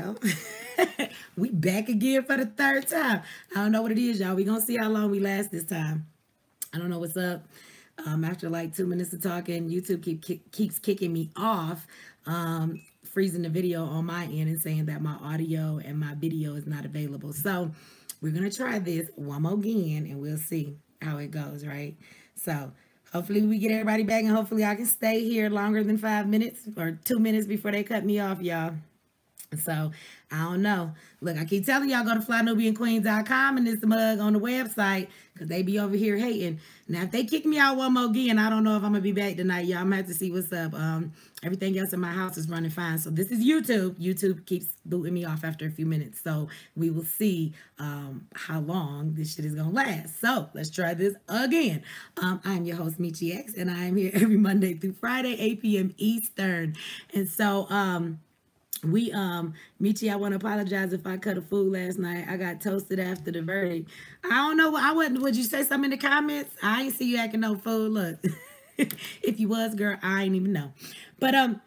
Well, we back again for the third time. I don't know what it is, y'all. We gonna see how long we last this time. I don't know what's up. After like 2 minutes of talking, YouTube keeps kicking me off, freezing the video on my end and saying that my audio and my video is not available. So we're gonna try this one more again and we'll see how it goes, right? So hopefully we get everybody back and hopefully I can stay here longer than 5 minutes or 2 minutes before they cut me off, y'all. So I don't know. Look, I keep telling y'all go to flynubianqueen.com and this mug on the website because they be over here hating. Now, if they kick me out one more again, I don't know if I'm going to be back tonight, y'all. I'm going to have to see what's up. Everything else in my house is running fine. So this is YouTube. YouTube keeps booting me off after a few minutes. So we will see how long this shit is going to last. So let's try this again. I'm your host, Mechee X, and I am here every Monday through Friday, 8 p.m. Eastern. And so, Mechee, I want to apologize if I cut a fool last night. I got toasted after the verdict. I don't know. Would you say something in the comments? I ain't see you acting no fool. Look, if you was, girl, I ain't even know. But,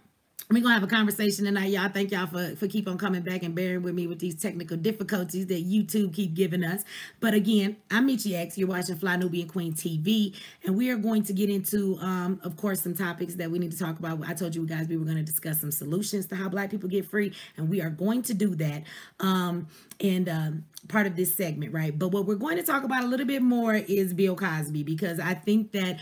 we're going to have a conversation tonight, y'all. Thank y'all for keep on coming back and bearing with me with these technical difficulties that YouTube keep giving us. But again, I'm Mechee X. You're watching Fly Nubian Queen TV. And we are going to get into, of course, some topics that we need to talk about. I told you guys we were going to discuss some solutions to how Black people get free. And we are going to do that part of this segment, right? But what we're going to talk about a little bit more is Bill Cosby, because I think that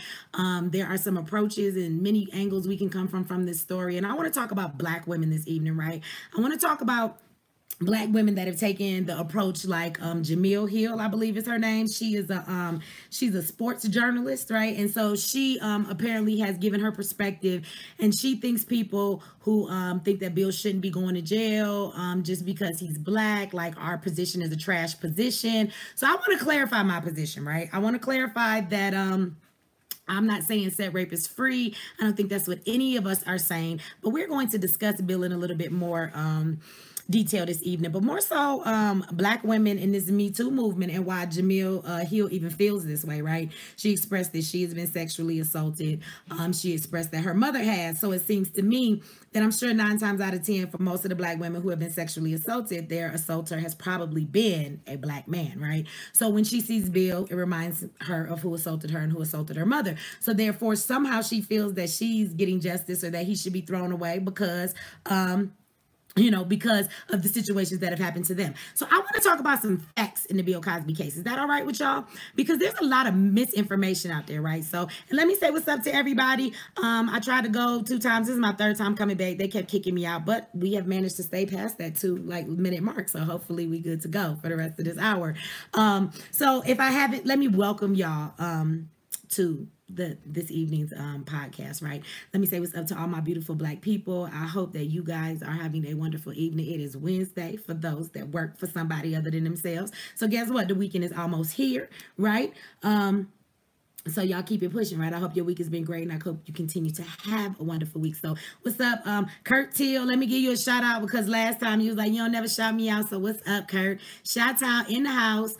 there are some approaches and many angles we can come from this story. And I want to talk about Black women this evening, right? I want to talk about Black women that have taken the approach like Jemele Hill, I believe is her name. She is she's a sports journalist, right? And so she apparently has given her perspective, and she thinks people who think that Bill shouldn't be going to jail just because he's Black, like our position is a trash position. So I want to clarify my position, right? I want to clarify that I'm not saying set rapists free. I don't think that's what any of us are saying, but we're going to discuss Bill in a little bit more detail this evening, but more so Black women in this Me Too movement and why Jemele Hill even feels this way, right? She expressed that she has been sexually assaulted. She expressed that her mother has. So it seems to me that I'm sure 9 times out of 10 for most of the Black women who have been sexually assaulted, their assaulter has probably been a Black man, right? So when she sees Bill, it reminds her of who assaulted her and who assaulted her mother. So therefore, somehow she feels that she's getting justice or that he should be thrown away because because of the situations that have happened to them. So I want to talk about some facts in the Bill Cosby case. Is that all right with y'all? Because there's a lot of misinformation out there, right? So, and let me say what's up to everybody. I tried to go 2 times. This is my 3rd time coming back. They kept kicking me out, but we have managed to stay past that 2-minute mark. So hopefully we good to go for the rest of this hour. So if I haven't, let me welcome y'all to this evening's podcast, right? Let me say what's up to all my beautiful Black people. I hope that you guys are having a wonderful evening. It is Wednesday for those that work for somebody other than themselves. So guess what? The weekend is almost here, right? So y'all keep it pushing, right? I hope your week has been great, and I hope you continue to have a wonderful week. So what's up, Kurt Till? Let me give you a shout out because last time you was like, you don't never shout me out. So what's up, Kurt? Shout out in the house.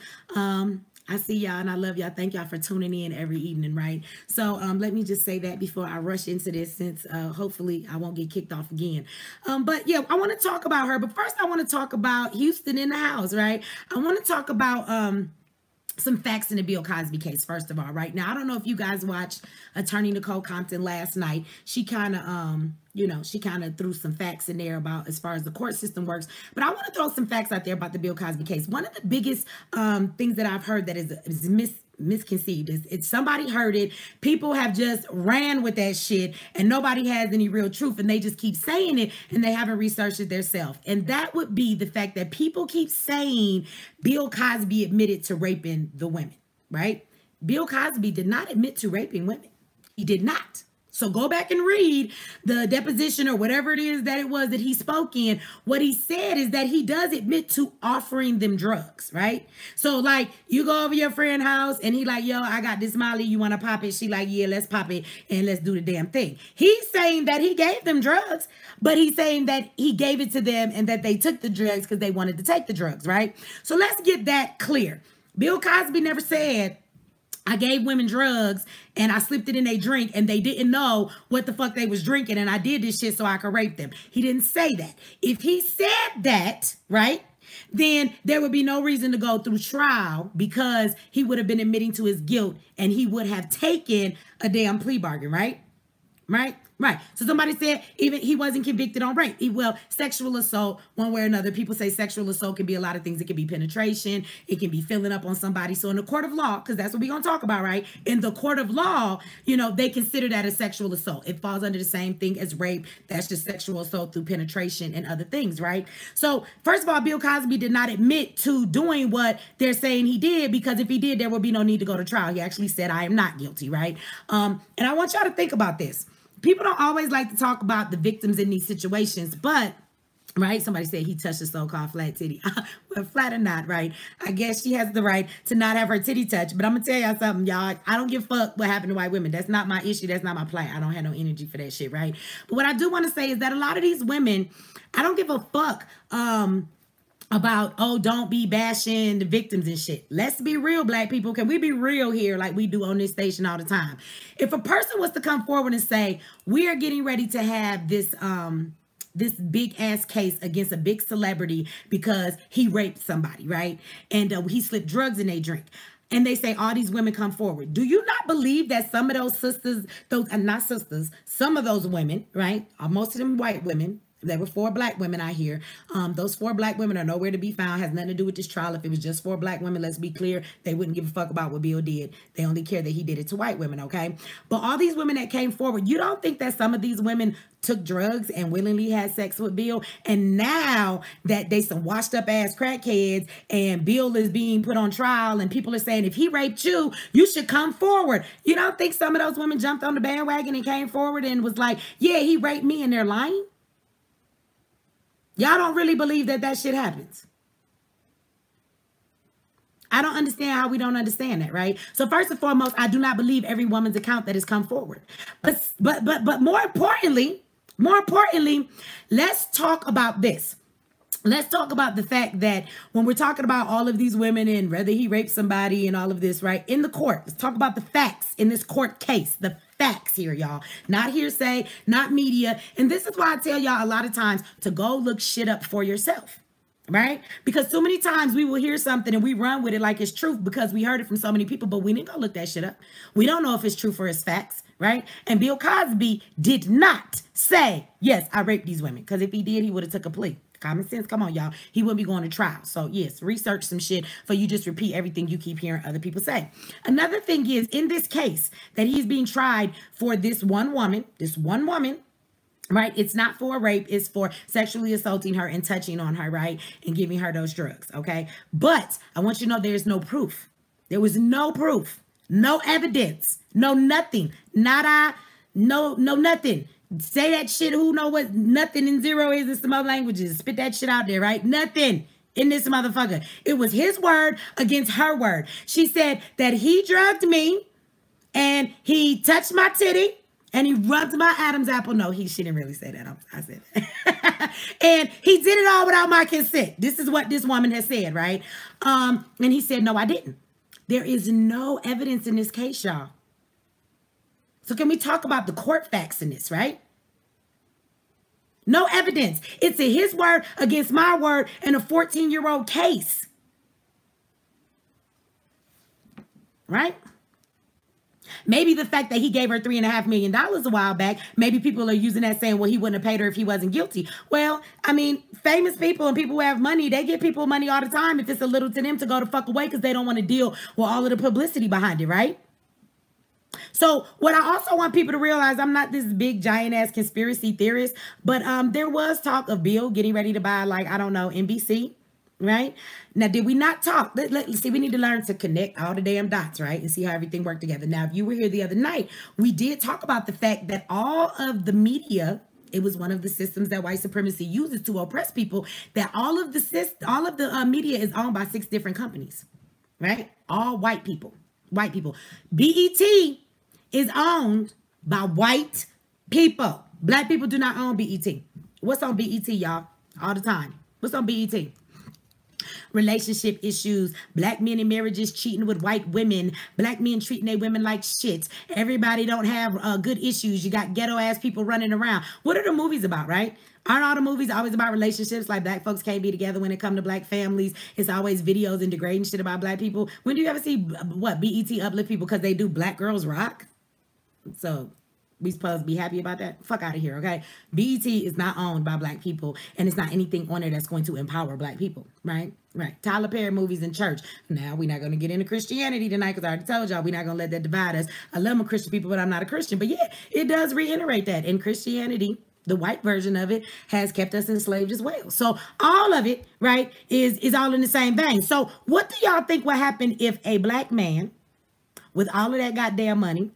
I see y'all and I love y'all. Thank y'all for tuning in every evening, right? So let me just say that before I rush into this, since hopefully I won't get kicked off again. But yeah, I want to talk about her. But first I want to talk about Houston in the house, right? I want to talk about some facts in the Bill Cosby case, first of all, right? Now, I don't know if you guys watched Attorney Nicole Compton last night. She kind of, she kind of threw some facts in there about as far as the court system works. But I want to throw some facts out there about the Bill Cosby case. One of the biggest things that I've heard that is misconceived is it's somebody heard it. People have just ran with that shit and nobody has any real truth and they just keep saying it and they haven't researched it themselves. And that would be the fact that people keep saying Bill Cosby admitted to raping the women, right? Bill Cosby did not admit to raping women. He did not. So go back and read the deposition or whatever it is that it was that he spoke in. What he said is that he does admit to offering them drugs, right? So like you go over your friend's house and he like, yo, I got this Molly, you want to pop it? She like, yeah, let's pop it and let's do the damn thing. He's saying that he gave them drugs, but he's saying that he gave it to them and that they took the drugs because they wanted to take the drugs, right? So let's get that clear. Bill Cosby never said I gave women drugs and I slipped it in their drink and they didn't know what the fuck they was drinking and I did this shit so I could rape them. He didn't say that. If he said that, right, then there would be no reason to go through trial because he would have been admitting to his guilt and he would have taken a damn plea bargain, right? Right? Right. So somebody said even he wasn't convicted on rape. Well, sexual assault, one way or another, people say sexual assault can be a lot of things. It can be penetration. It can be filling up on somebody. So in the court of law, because that's what we're going to talk about, right? In the court of law, you know, they consider that a sexual assault. It falls under the same thing as rape. That's just sexual assault through penetration and other things, right? So first of all, Bill Cosby did not admit to doing what they're saying he did, because if he did, there would be no need to go to trial. He actually said, I am not guilty, right? And I want y'all to think about this. People don't always like to talk about the victims in these situations, but, right, somebody said he touched a so-called flat titty. Well, flat or not, right, I guess she has the right to not have her titty touched, but I'm going to tell y'all something, y'all. I don't give a fuck what happened to white women. That's not my issue. That's not my plight. I don't have no energy for that shit, right? But what I do want to say is that a lot of these women, I don't give a fuck, about, oh, don't be bashing the victims and shit. Let's be real, black people. Can we be real here like we do on this station all the time? If a person was to come forward and say, we are getting ready to have this big ass case against a big celebrity because he raped somebody, right? And he slipped drugs in their drink. And they say all these women come forward. Do you not believe that some of those sisters, not sisters, some of those women, right? Most of them white women. There were 4 black women out here. Those 4 black women are nowhere to be found. Has nothing to do with this trial. If it was just 4 black women, let's be clear, they wouldn't give a fuck about what Bill did. They only care that he did it to white women, okay? But all these women that came forward, you don't think that some of these women took drugs and willingly had sex with Bill, and now that they some washed up ass crackheads and Bill is being put on trial and people are saying, if he raped you, you should come forward. You don't think some of those women jumped on the bandwagon and came forward and was like, yeah, he raped me, and they're lying? Y'all don't really believe that that shit happens. I don't understand how we don't understand that, right? So first and foremost, I do not believe every woman's account that has come forward. But more importantly, let's talk about this. Let's talk about the fact that when we're talking about all of these women and whether he raped somebody and all of this, right, in the court, let's talk about the facts in this court case, the facts here, y'all. Not hearsay, not media. And this is why I tell y'all a lot of times to go look shit up for yourself, right? Because so many times we will hear something and we run with it like it's truth because we heard it from so many people, but we didn't go look that shit up. We don't know if it's true for his facts, right? And Bill Cosby did not say, yes, I raped these women. Because if he did, he would have took a plea. Common sense. Come on, y'all. He wouldn't be going to trial. So, yes, research some shit for you just repeat everything you keep hearing other people say. Another thing is, in this case that he's being tried for this one woman, right? It's not for rape. It's for sexually assaulting her and touching on her, right? And giving her those drugs, okay? But I want you to know there's no proof. There was no proof. No evidence. No nothing. Nada. No nothing. Say that shit, who know what nothing and zero is in some other languages. Spit that shit out there, right? Nothing in this motherfucker. It was his word against her word. She said that he drugged me and he touched my titty and he rubbed my Adam's apple. No, she didn't really say that. I said that. And he did it all without my consent. This is what this woman has said, right? And he said, no, I didn't. There is no evidence in this case, y'all. So can we talk about the court facts in this, right? No evidence. It's his word against my word in a 14-year-old case. Right? Maybe the fact that he gave her $3.5 million a while back, maybe people are using that saying, well, he wouldn't have paid her if he wasn't guilty. Well, I mean, famous people and people who have money, they give people money all the time if it's a little to them to go the fuck away because they don't want to deal with all of the publicity behind it, right? So what I also want people to realize, I'm not this big giant ass conspiracy theorist, but there was talk of Bill getting ready to buy, like, I don't know, NBC, right? Now, did we not talk? Let's see, we need to learn to connect all the damn dots, right? And see how everything worked together. Now, if you were here the other night, we did talk about the fact that all of the media, it was one of the systems that white supremacy uses to oppress people, that all of the media is owned by 6 different companies, right? All white people. White people. BET is owned by white people. Black people do not own BET. What's on BET, y'all? All the time. What's on BET? Relationship issues, black men in marriages cheating with white women, black men treating their women like shit. Everybody don't have good issues. You got ghetto ass people running around. What are the movies about, right? Aren't all the movies always about relationships? Like black folks can't be together when it come to black families. It's always videos and degrading shit about black people. When do you ever see what BET uplift people because they do Black Girls Rock? So we supposed to be happy about that? Fuck out of here, okay? BET is not owned by black people, and it's not anything on it that's going to empower black people, right? Right. Tyler Perry movies in church. Now, we're not going to get into Christianity tonight because I already told y'all we're not going to let that divide us. I love my Christian people, but I'm not a Christian. But yeah, it does reiterate that in Christianity, the white version of it has kept us enslaved as well. So all of it, right, is all in the same vein. So what do y'all think would happen if a black man with all of that goddamn money,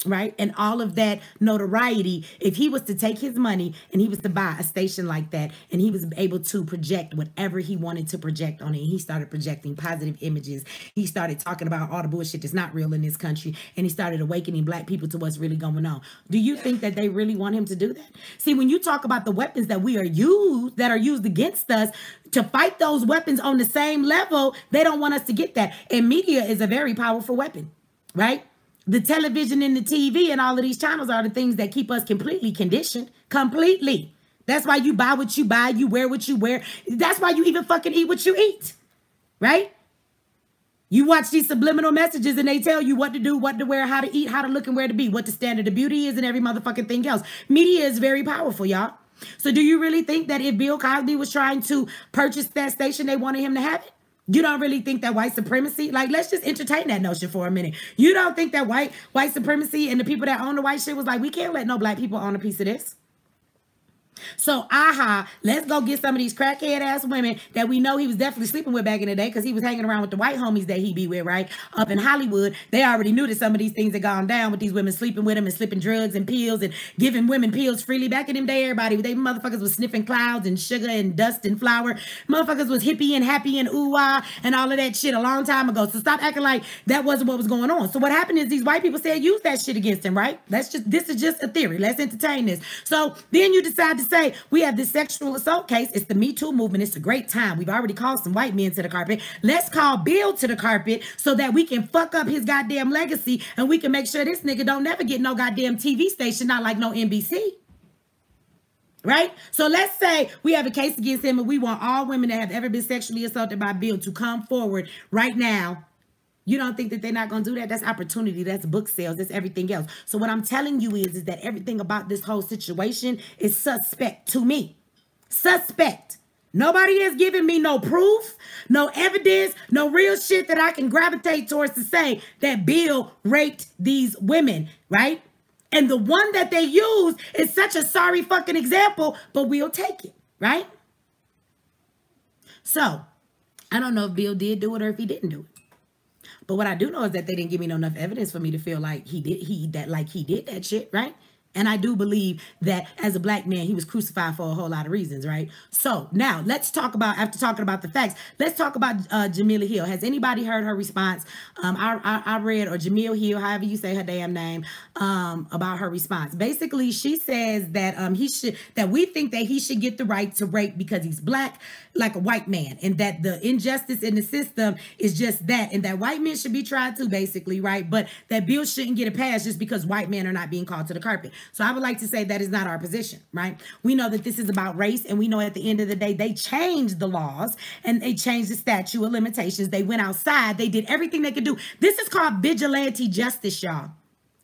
right, and all of that notoriety, if he was to take his money and he was to buy a station like that and he was able to project whatever he wanted to project on it, he started projecting positive images, he started talking about all the bullshit that's not real in this country, and he started awakening black people to what's really going on. Do you think that they really want him to do that? See, when you talk about the weapons that are used against us to fight those weapons on the same level, they don't want us to get that. And media is a very powerful weapon, right? The television and the TV and all of these channels are the things that keep us completely conditioned. Completely. That's why you buy what you buy. You wear what you wear. That's why you even fucking eat what you eat. Right? You watch these subliminal messages and they tell you what to do, what to wear, how to eat, how to look, and where to be, what the standard of beauty is, and every motherfucking thing else. Media is very powerful, y'all. So do you really think that if Bill Cosby was trying to purchase that station, they wanted him to have it? You don't really think that white supremacy, like, let's just entertain that notion for a minute. You don't think that white supremacy and the people that own the white shit was like, we can't let no black people own a piece of this? So, let's go get some of these crackhead ass women that we know he was definitely sleeping with back in the day because he was hanging around with the white homies that he be with, right? Up in Hollywood, they already knew that some of these things had gone down with these women sleeping with him and slipping drugs and pills and giving women pills freely. Back in them day, everybody, they motherfuckers was sniffing clouds and sugar and dust and flour. Motherfuckers was hippie and happy and ooh-ah and all of that shit a long time ago. So stop acting like that wasn't what was going on. So what happened is these white people said use that shit against him, right? This is just a theory. Let's entertain this. So then you decide to say, we have this sexual assault case. It's the Me Too movement. It's a great time. We've already called some white men to the carpet. Let's call Bill to the carpet so that we can fuck up his goddamn legacy and we can make sure this nigga don't never get no goddamn TV station, not like no NBC. Right? So let's say we have a case against him and we want all women that have ever been sexually assaulted by Bill to come forward right now. You don't think that they're not going to do that? That's opportunity. That's book sales. That's everything else. So what I'm telling you is that everything about this whole situation is suspect to me. Suspect. Nobody has given me no proof, no evidence, no real shit that I can gravitate towards to say that Bill raped these women, right? And the one that they use is such a sorry fucking example, but we'll take it, right? So I don't know if Bill did do it or if he didn't do it. But what I do know is that they didn't give me enough evidence for me to feel like he did that shit, right? And I do believe that as a black man, he was crucified for a whole lot of reasons, right? So now let's talk about, after talking about the facts, let's talk about Jemele Hill. Has anybody heard her response? I read, or Jemele Hill, however you say her damn name, about her response. Basically, she says that we think that he should get the right to rape because he's black, like a white man, and that the injustice in the system is just that, and that white men should be tried too, basically, right? But that Bill shouldn't get a pass just because white men are not being called to the carpet. So I would like to say that is not our position, right? We know that this is about race, and we know at the end of the day, they changed the laws and they changed the statute of limitations. They went outside. They did everything they could do. This is called vigilante justice, y'all.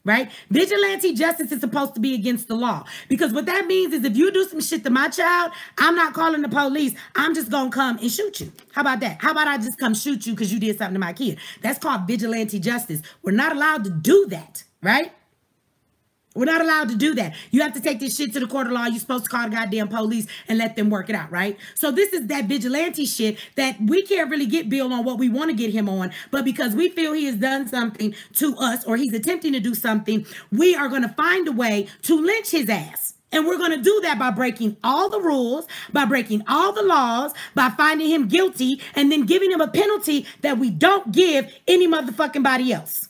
Right? Vigilante justice is supposed to be against the law, because what that means is if you do some shit to my child, I'm not calling the police. I'm just going to come and shoot you. How about that? How about I just come shoot you because you did something to my kid? That's called vigilante justice. We're not allowed to do that, right? We're not allowed to do that. You have to take this shit to the court of law. You're supposed to call the goddamn police and let them work it out, right? So this is that vigilante shit that we can't really get Bill on what we want to get him on. But because we feel he has done something to us, or he's attempting to do something, we are going to find a way to lynch his ass. And we're going to do that by breaking all the rules, by breaking all the laws, by finding him guilty, and then giving him a penalty that we don't give any motherfucking body else.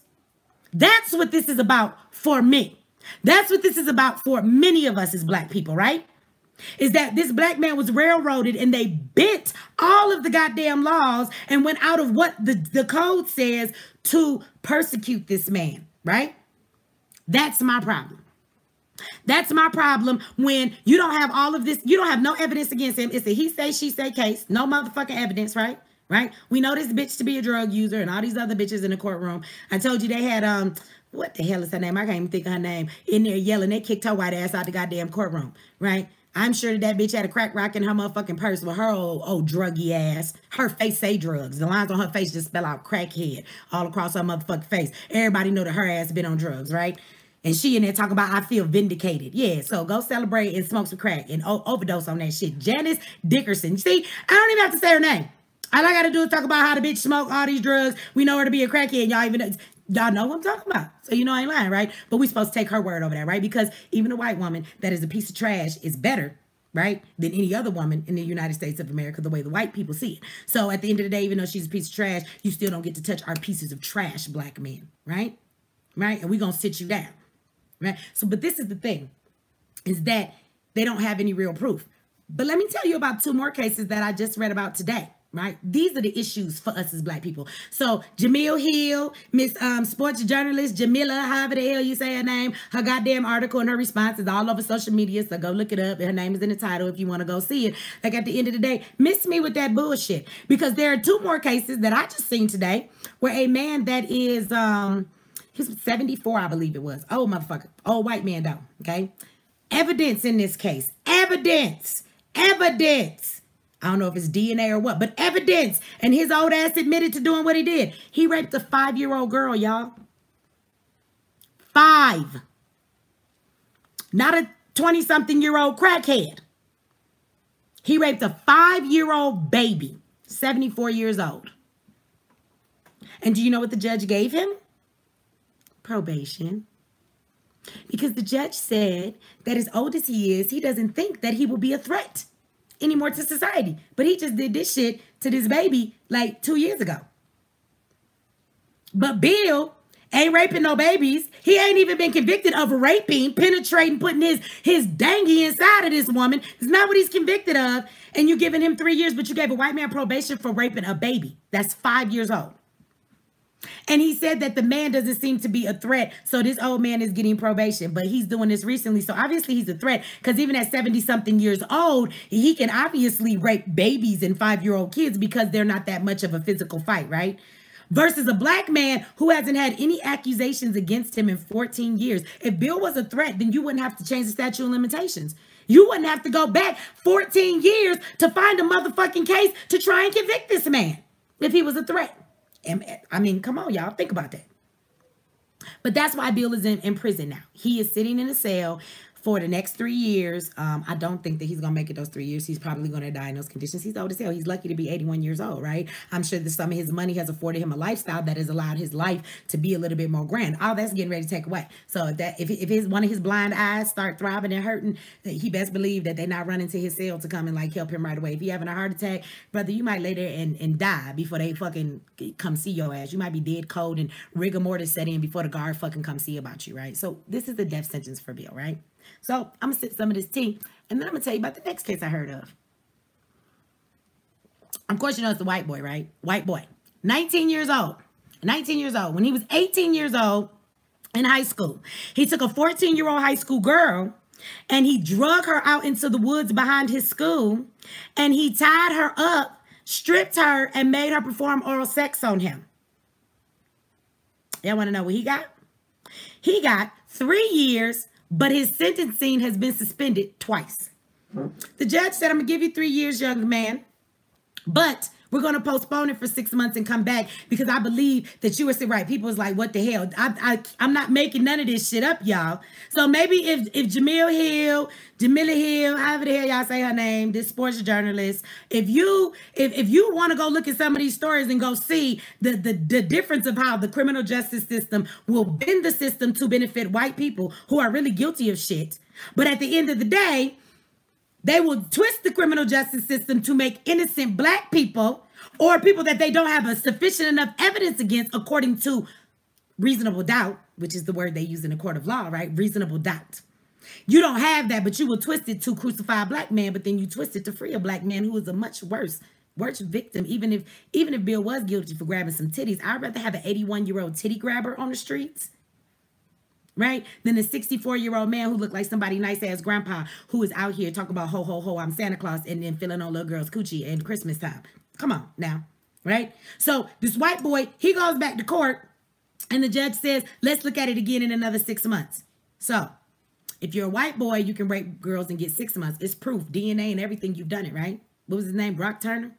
That's what this is about for me. That's what this is about for many of us as black people, right? is that this black man was railroaded and they bent all of the goddamn laws and went out of what the code says to persecute this man, right? That's my problem. That's my problem when you don't have all of this. You don't have no evidence against him. It's a he say, she say case. No motherfucking evidence, right? Right? We know this bitch to be a drug user and all these other bitches in the courtroom. I told you they had, what the hell is her name? I can't even think of her name. In there yelling. They kicked her white ass out the goddamn courtroom, right? I'm sure that bitch had a crack rock in her motherfucking purse with her old druggy ass. Her face say drugs. The lines on her face just spell out crackhead all across her motherfucking face. Everybody know that her ass been on drugs, right? And she in there talking about, I feel vindicated. Yeah, so go celebrate and smoke some crack and overdose on that shit. Janice Dickerson. See, I don't even have to say her name. All I got to do is talk about how the bitch smoked all these drugs. We know her to be a crackhead. Y'all know what I'm talking about. So you know I ain't lying, right? But we supposed to take her word over that, right? Because even a white woman that is a piece of trash is better, right, than any other woman in the United States of America, the way the white people see it. So at the end of the day, even though she's a piece of trash, you still don't get to touch our pieces of trash, black men, right? Right? And we going to sit you down, right? So, but this is the thing, is that they don't have any real proof. But let me tell you about 2 more cases that I just read about today. Right? These are the issues for us as black people. So Jemele Hill, Miss sports journalist Jemele, however the hell you say her name, her goddamn article and her response is all over social media. So go look it up. Her name is in the title if you want to go see it. Like at the end of the day, miss me with that bullshit. Because there are 2 more cases that I just seen today where a man that is he's 74, I believe it was. Old motherfucker. Old white man though. Okay. Evidence in this case. Evidence. I don't know if it's DNA or what, but evidence. And his old ass admitted to doing what he did. He raped a 5-year-old girl, y'all. 5. Not a 20-something-year-old crackhead. He raped a 5-year-old baby, 74 years old. And do you know what the judge gave him? Probation. Because the judge said that as old as he is, he doesn't think that he will be a threat anymore to society. But he just did this shit to this baby like 2 years ago. But Bill ain't raping no babies. He ain't even been convicted of raping, penetrating, putting his dangy inside of this woman. It's not what he's convicted of. And you giving him 3 years, but you gave a white man probation for raping a baby that's 5 years old. And he said that the man doesn't seem to be a threat. So this old man is getting probation, but he's doing this recently. So obviously he's a threat because even at 70-something years old, he can obviously rape babies and 5-year-old kids because they're not that much of a physical fight, right? Versus a black man who hasn't had any accusations against him in 14 years. If Bill was a threat, then you wouldn't have to change the statute of limitations. You wouldn't have to go back 14 years to find a motherfucking case to try and convict this man if he was a threat. I mean, come on, y'all. Think about that. But that's why Bill is in prison now. He is sitting in a cell for the next 3 years. I don't think that he's going to make it those 3 years. He's probably going to die in those conditions. He's old as hell. He's lucky to be 81 years old, right? I'm sure that some of his money has afforded him a lifestyle that has allowed his life to be a little bit more grand. All that's getting ready to take away. So if one of his blind eyes start throbbing and hurting, he best believe that they're not running to his cell to come and like help him right away. If you're having a heart attack, brother, you might lay there and die before they fucking come see your ass. You might be dead cold and rigor mortis set in before the guard fucking come see about you, right? So this is the death sentence for Bill, right? So I'm going to sip some of this tea, and then I'm going to tell you about the next case I heard of. Of course, you know it's the white boy, right? White boy. 19 years old. 19 years old. When he was 18 years old in high school, he took a 14-year-old high school girl, and he drug her out into the woods behind his school, and he tied her up, stripped her, and made her perform oral sex on him. Y'all want to know what he got? He got 3 years, but his sentencing has been suspended twice. The judge said, I'm going to give you 3 years, young man, but we're going to postpone it for 6 months and come back because I believe that you were saying, right, people was like, what the hell? I'm not making none of this shit up, y'all. So maybe if Jemele Hill, however the hell y'all say her name, this sports journalist, if you want to go look at some of these stories and go see the difference of how the criminal justice system will bend the system to benefit white people who are really guilty of shit. But at the end of the day, they will twist the criminal justice system to make innocent black people or people that they don't have a sufficient enough evidence against according to reasonable doubt, which is the word they use in the court of law, right? Reasonable doubt. You don't have that, but you will twist it to crucify a black man, but then you twist it to free a black man who is a much worse victim. Even if Bill was guilty for grabbing some titties, I'd rather have an 81-year-old titty grabber on the streets, right, than a 64-year-old man who looked like somebody nice ass grandpa who is out here talking about ho ho ho, I'm Santa Claus, and then filling on little girls' coochie at Christmas time. Come on now, right? So this white boy, he goes back to court, and the judge says, let's look at it again in another 6 months. So if you're a white boy, you can rape girls and get 6 months. It's proof, DNA and everything, you've done it, right? What was his name? Brock Turner?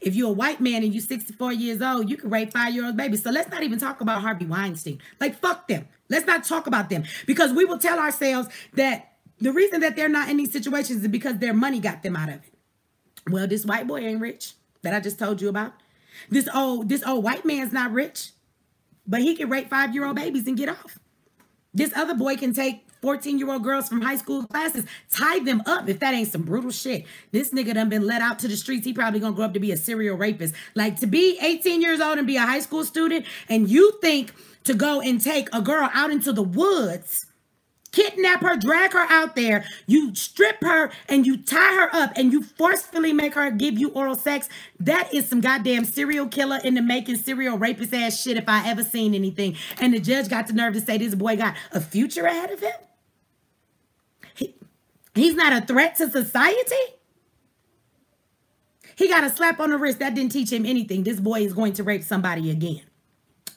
If you're a white man and you're 64 years old, you can rape 5-year-old babies. So let's not even talk about Harvey Weinstein. Like, fuck them. Let's not talk about them. Because we will tell ourselves that the reason that they're not in these situations is because their money got them out of it. Well, this white boy ain't rich that I just told you about. This old white man's not rich, but he can rape 5-year-old babies and get off. This other boy can take 14-year-old girls from high school classes, tie them up if that ain't some brutal shit. This nigga done been let out to the streets. He probably gonna grow up to be a serial rapist. Like, to be 18 years old and be a high school student, and you think to go and take a girl out into the woods, kidnap her, drag her out there, you strip her and you tie her up and you forcefully make her give you oral sex. That is some goddamn serial killer in the making, serial rapist ass shit if I ever seen anything. And the judge got the nerve to say this boy got a future ahead of him. He's not a threat to society. He got a slap on the wrist. That didn't teach him anything. This boy is going to rape somebody again.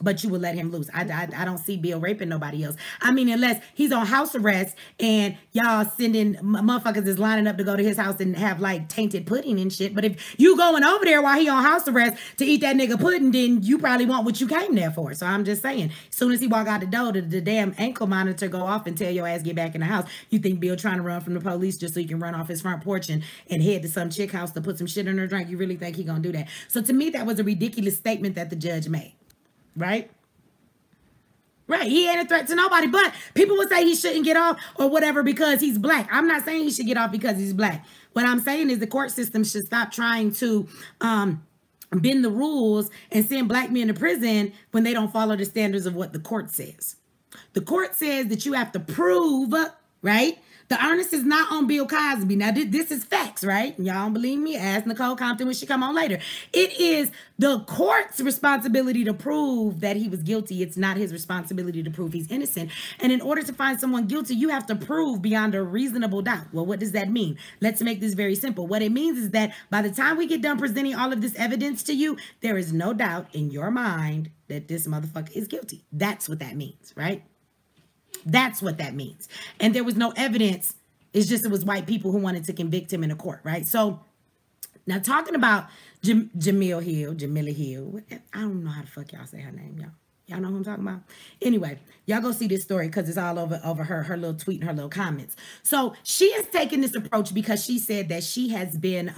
But you would let him loose. I don't see Bill raping nobody else. I mean, unless he's on house arrest and y'all sending motherfuckers is lining up to go to his house and have like tainted pudding and shit. But if you going over there while he on house arrest to eat that nigga pudding, then you probably want what you came there for. So I'm just saying, as soon as he walk out the door, the damn ankle monitor go off and tell your ass get back in the house. You think Bill trying to run from the police just so he can run off his front porch and head to some chick house to put some shit in her drink? You really think he gonna do that? So to me, that was a ridiculous statement that the judge made. Right? Right. He ain't a threat to nobody, but people would say he shouldn't get off or whatever because he's black. I'm not saying he should get off because he's black. What I'm saying is the court system should stop trying to bend the rules and send black men to prison when they don't follow the standards of what the court says. The court says that you have to prove, right? The onus is not on Bill Cosby. Now, this is facts, right? Y'all don't believe me? Ask Nicole Compton when she come on later. It is the court's responsibility to prove that he was guilty. It's not his responsibility to prove he's innocent. And in order to find someone guilty, you have to prove beyond a reasonable doubt. Well, what does that mean? Let's make this very simple. What it means is that by the time we get done presenting all of this evidence to you, there is no doubt in your mind that this motherfucker is guilty. That's what that means, right? That's what that means. And there was no evidence. It's just it was white people who wanted to convict him in a court, right? So now talking about Jemele Hill. I don't know how the fuck y'all say her name, y'all. Y'all know who I'm talking about? Anyway, y'all go see this story because it's all over her little tweet and her little comments. So she has taken this approach because she said that she has been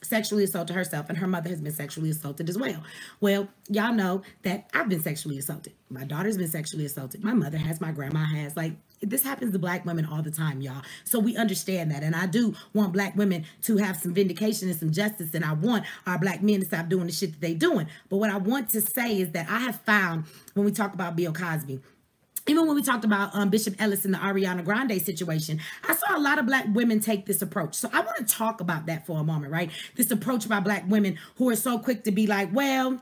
sexually assaulted herself and her mother has been sexually assaulted as well. Well, y'all know that I've been sexually assaulted. My daughter's been sexually assaulted. My mother has, my grandma has. Like, this happens to black women all the time, y'all. So we understand that. And I do want black women to have some vindication and some justice. And I want our black men to stop doing the shit that they doing. But what I want to say is that I have found when we talk about Bill Cosby, even when we talked about Bishop Ellis and the Ariana Grande situation, I saw a lot of black women take this approach. So I want to talk about that for a moment, right? This approach by black women who are so quick to be like, well,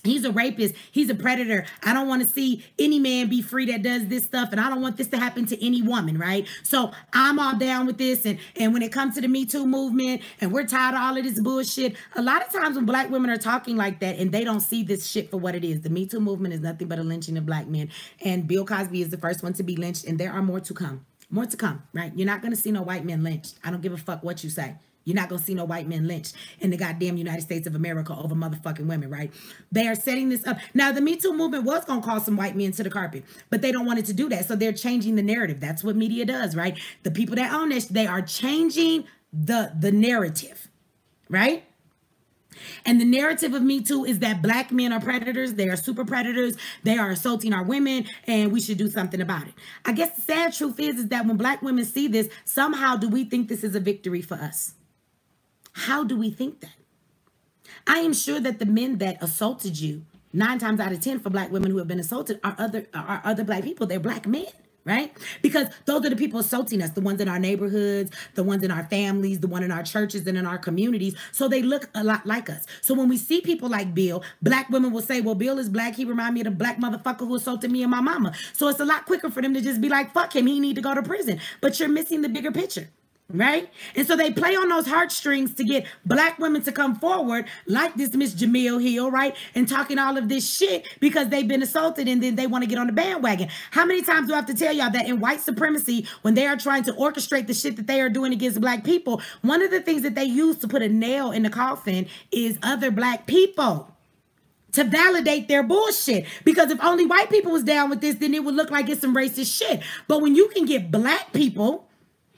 he's a rapist. He's a predator. I don't want to see any man be free that does this stuff. And I don't want this to happen to any woman, right? So I'm all down with this. And when it comes to the Me Too movement and we're tired of all of this bullshit, a lot of times when black women are talking like that and they don't see this shit for what it is, the Me Too movement is nothing but a lynching of black men. And Bill Cosby is the first one to be lynched. And there are more to come. More to come, right? You're not going to see no white men lynched. I don't give a fuck what you say. You're not going to see no white men lynched in the goddamn United States of America over motherfucking women, right? They are setting this up. Now, the Me Too movement was going to call some white men to the carpet, but they don't want it to do that. So they're changing the narrative. That's what media does, right? The people that own this, they are changing the narrative, right? And the narrative of Me Too is that black men are predators. They are super predators. They are assaulting our women, and we should do something about it. I guess the sad truth is that when black women see this, somehow do we think this is a victory for us? How do we think that? I am sure that the men that assaulted you, 9 times out of 10 for black women who have been assaulted are other black people. They're black men, right? Because those are the people assaulting us, the ones in our neighborhoods, the ones in our families, the one in our churches and in our communities. So they look a lot like us. So when we see people like Bill, black women will say, well, Bill is black. He remind me of the black motherfucker who assaulted me and my mama. So it's a lot quicker for them to just be like, fuck him. He need to go to prison. But you're missing the bigger picture. Right? And so they play on those heartstrings to get black women to come forward like this Miss Jemele Hill, right? And talking all of this shit because they've been assaulted and then they want to get on the bandwagon. How many times do I have to tell y'all that in white supremacy, when they are trying to orchestrate the shit that they are doing against black people, one of the things that they use to put a nail in the coffin is other black people to validate their bullshit. Because if only white people was down with this, then it would look like it's some racist shit. But when you can get black people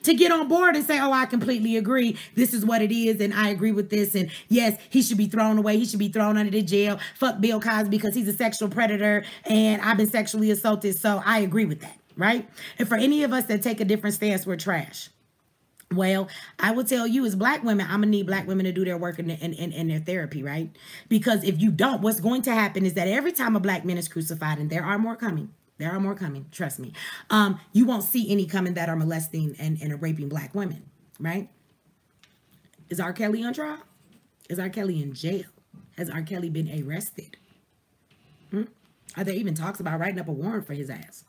to get on board and say, oh, I completely agree. This is what it is. And I agree with this. And yes, he should be thrown away. He should be thrown under the jail. Fuck Bill Cosby because he's a sexual predator and I've been sexually assaulted. So I agree with that, right? And for any of us that take a different stance, we're trash. Well, I will tell you as black women, I'm going to need black women to do their work in their therapy, right? Because if you don't, what's going to happen is that every time a black man is crucified, and there are more coming, there are more coming, trust me. You won't see any coming that are molesting and raping black women, right? Is R. Kelly on trial? Is R. Kelly in jail? Has R. Kelly been arrested? Are there even talks about writing up a warrant for his ass?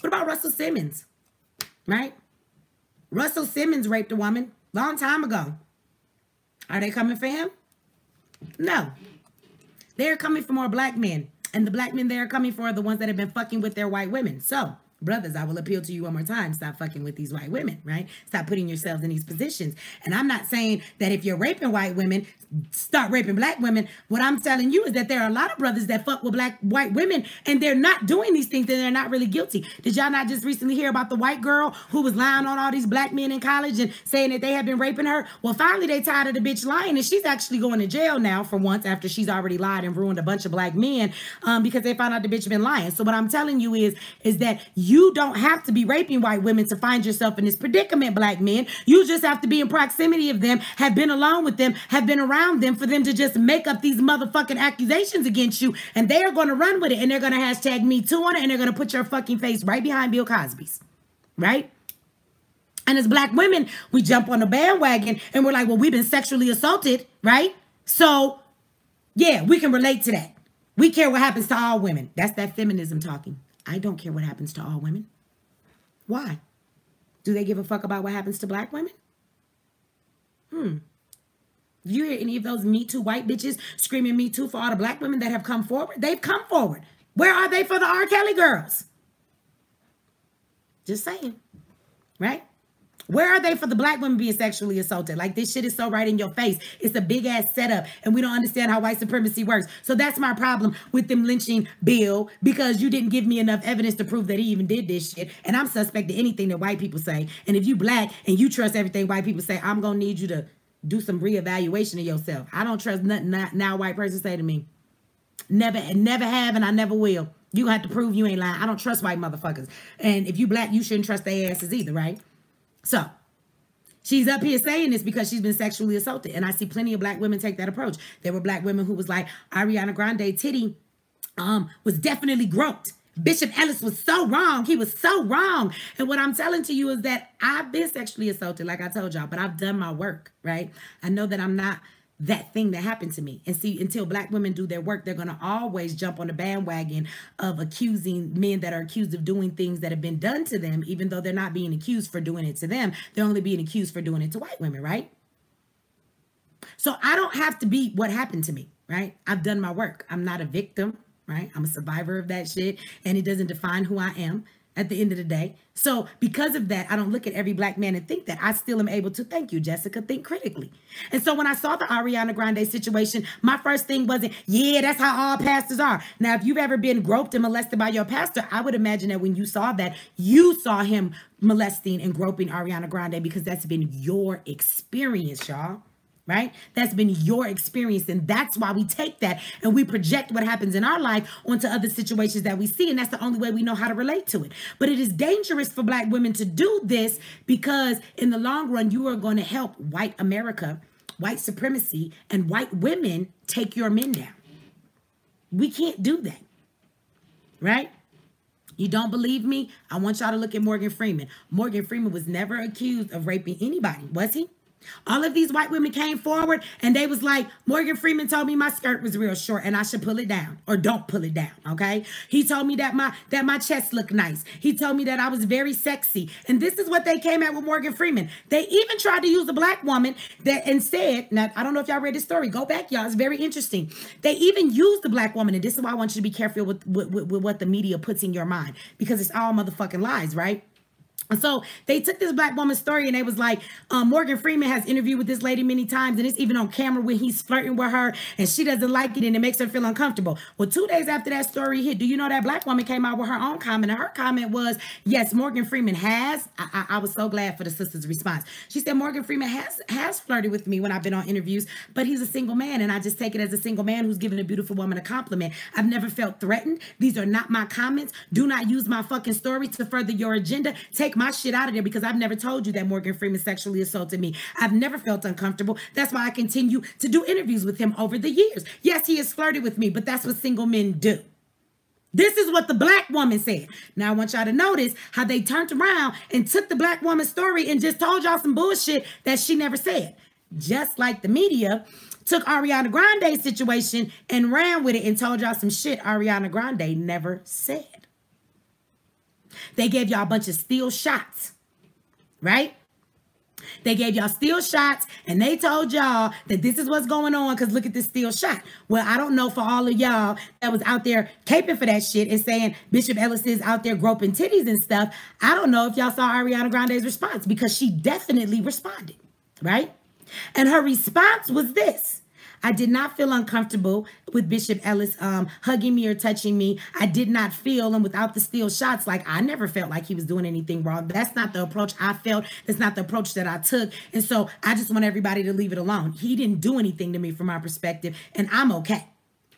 What about Russell Simmons, right? Russell Simmons raped a woman long time ago. Are they coming for him? No. They're coming for more black men. And the black men they are coming for are the ones that have been fucking with their white women. So, brothers, I will appeal to you one more time. Stop fucking with these white women, right? Stop putting yourselves in these positions. And I'm not saying that if you're raping white women, start raping black women. What I'm telling you is that there are a lot of brothers that fuck with white women and they're not doing these things and they're not really guilty. Did y'all not just recently hear about the white girl who was lying on all these black men in college and saying that they had been raping her? Well, finally they tired of the bitch lying and she's actually going to jail now for once after she's already lied and ruined a bunch of black men because they found out the bitch been lying. So what I'm telling you is that you don't have to be raping white women to find yourself in this predicament, black men. You just have to be in proximity of them, have been alone with them, have been around them for them to just make up these motherfucking accusations against you, and they are going to run with it, and they're going to hashtag me too on it, and they're going to put your fucking face right behind Bill Cosby's, right? And as black women, we jump on the bandwagon, and we're like, well, we've been sexually assaulted, right? So, yeah, we can relate to that. We care what happens to all women. That's that feminism talking. I don't care what happens to all women. Why? Do they give a fuck about what happens to black women? Do you hear any of those Me Too white bitches screaming Me Too for all the black women that have come forward? They've come forward. Where are they for the R. Kelly girls? Just saying, right? Where are they for the black women being sexually assaulted? Like, this shit is so right in your face. It's a big ass setup and we don't understand how white supremacy works. So that's my problem with them lynching Bill, because you didn't give me enough evidence to prove that he even did this shit. And I'm suspect of anything that white people say. And if you black and you trust everything white people say, I'm going to need you to do some reevaluation of yourself. I don't trust nothing now white person say to me. Never have, and I never will. You gonna have to prove you ain't lying. I don't trust white motherfuckers. And if you black, you shouldn't trust their asses either, right? So, she's up here saying this because she's been sexually assaulted. And I see plenty of black women take that approach. There were black women who was like, Ariana Grande titty was definitely groped. Bishop Ellis was so wrong. He was so wrong. And what I'm telling to you is that I've been sexually assaulted, like I told y'all, but I've done my work, right? I know that I'm not that thing that happened to me. And see, until black women do their work, they're going to always jump on the bandwagon of accusing men that are accused of doing things that have been done to them, even though they're not being accused for doing it to them. They're only being accused for doing it to white women, right? So I don't have to be what happened to me, right? I've done my work. I'm not a victim. Right? I'm a survivor of that shit, and it doesn't define who I am at the end of the day. So because of that, I don't look at every black man and think that. I still am able to, thank you, Jessica, think critically. And so when I saw the Ariana Grande situation, my first thing wasn't, yeah, that's how all pastors are. Now, if you've ever been groped and molested by your pastor, I would imagine that when you saw that, you saw him molesting and groping Ariana Grande because that's been your experience, y'all. Right? That's been your experience. And that's why we take that and we project what happens in our life onto other situations that we see. And that's the only way we know how to relate to it. But it is dangerous for black women to do this because in the long run, you are going to help white America, white supremacy, and white women take your men down. We can't do that. Right? You don't believe me? I want y'all to look at Morgan Freeman. Morgan Freeman was never accused of raping anybody, was he? All of these white women came forward and they was like, Morgan Freeman told me my skirt was real short and I should pull it down or don't pull it down, okay? He told me that my chest looked nice. He told me that I was very sexy. And this is what they came at with Morgan Freeman. They even tried to use a black woman that and said, now I don't know if y'all read this story. Go back, y'all. It's very interesting. They even used the black woman, and this is why I want you to be careful with what the media puts in your mind, because it's all motherfucking lies, right? And so they took this black woman's story and they was like, Morgan Freeman has interviewed with this lady many times, and it's even on camera when he's flirting with her and she doesn't like it and it makes her feel uncomfortable. Well, 2 days after that story hit, do you know that black woman came out with her own comment? And her comment was, yes, Morgan Freeman has. I was so glad for the sister's response. She said, Morgan Freeman has flirted with me when I've been on interviews, but he's a single man and I just take it as a single man who's giving a beautiful woman a compliment. I've never felt threatened. These are not my comments. Do not use my fucking story to further your agenda. Take my shit out of there, because I've never told you that Morgan Freeman sexually assaulted me. I've never felt uncomfortable. That's why I continue to do interviews with him over the years. Yes, he has flirted with me, but that's what single men do. This is what the black woman said. Now I want y'all to notice how they turned around and took the black woman's story and just told y'all some bullshit that she never said. Just like the media took Ariana Grande's situation and ran with it and told y'all some shit Ariana Grande never said. They gave y'all a bunch of steel shots, right? They gave y'all steel shots and they told y'all that this is what's going on because look at this steel shot. Well, I don't know for all of y'all that was out there caping for that shit and saying Bishop Ellis is out there groping titties and stuff. I don't know if y'all saw Ariana Grande's response, because she definitely responded, right? And her response was this. I did not feel uncomfortable with Bishop Ellis hugging me or touching me. I did not feel, and without the steel shots, like I never felt like he was doing anything wrong. That's not the approach I felt. That's not the approach that I took. And so I just want everybody to leave it alone. He didn't do anything to me from my perspective, and I'm okay.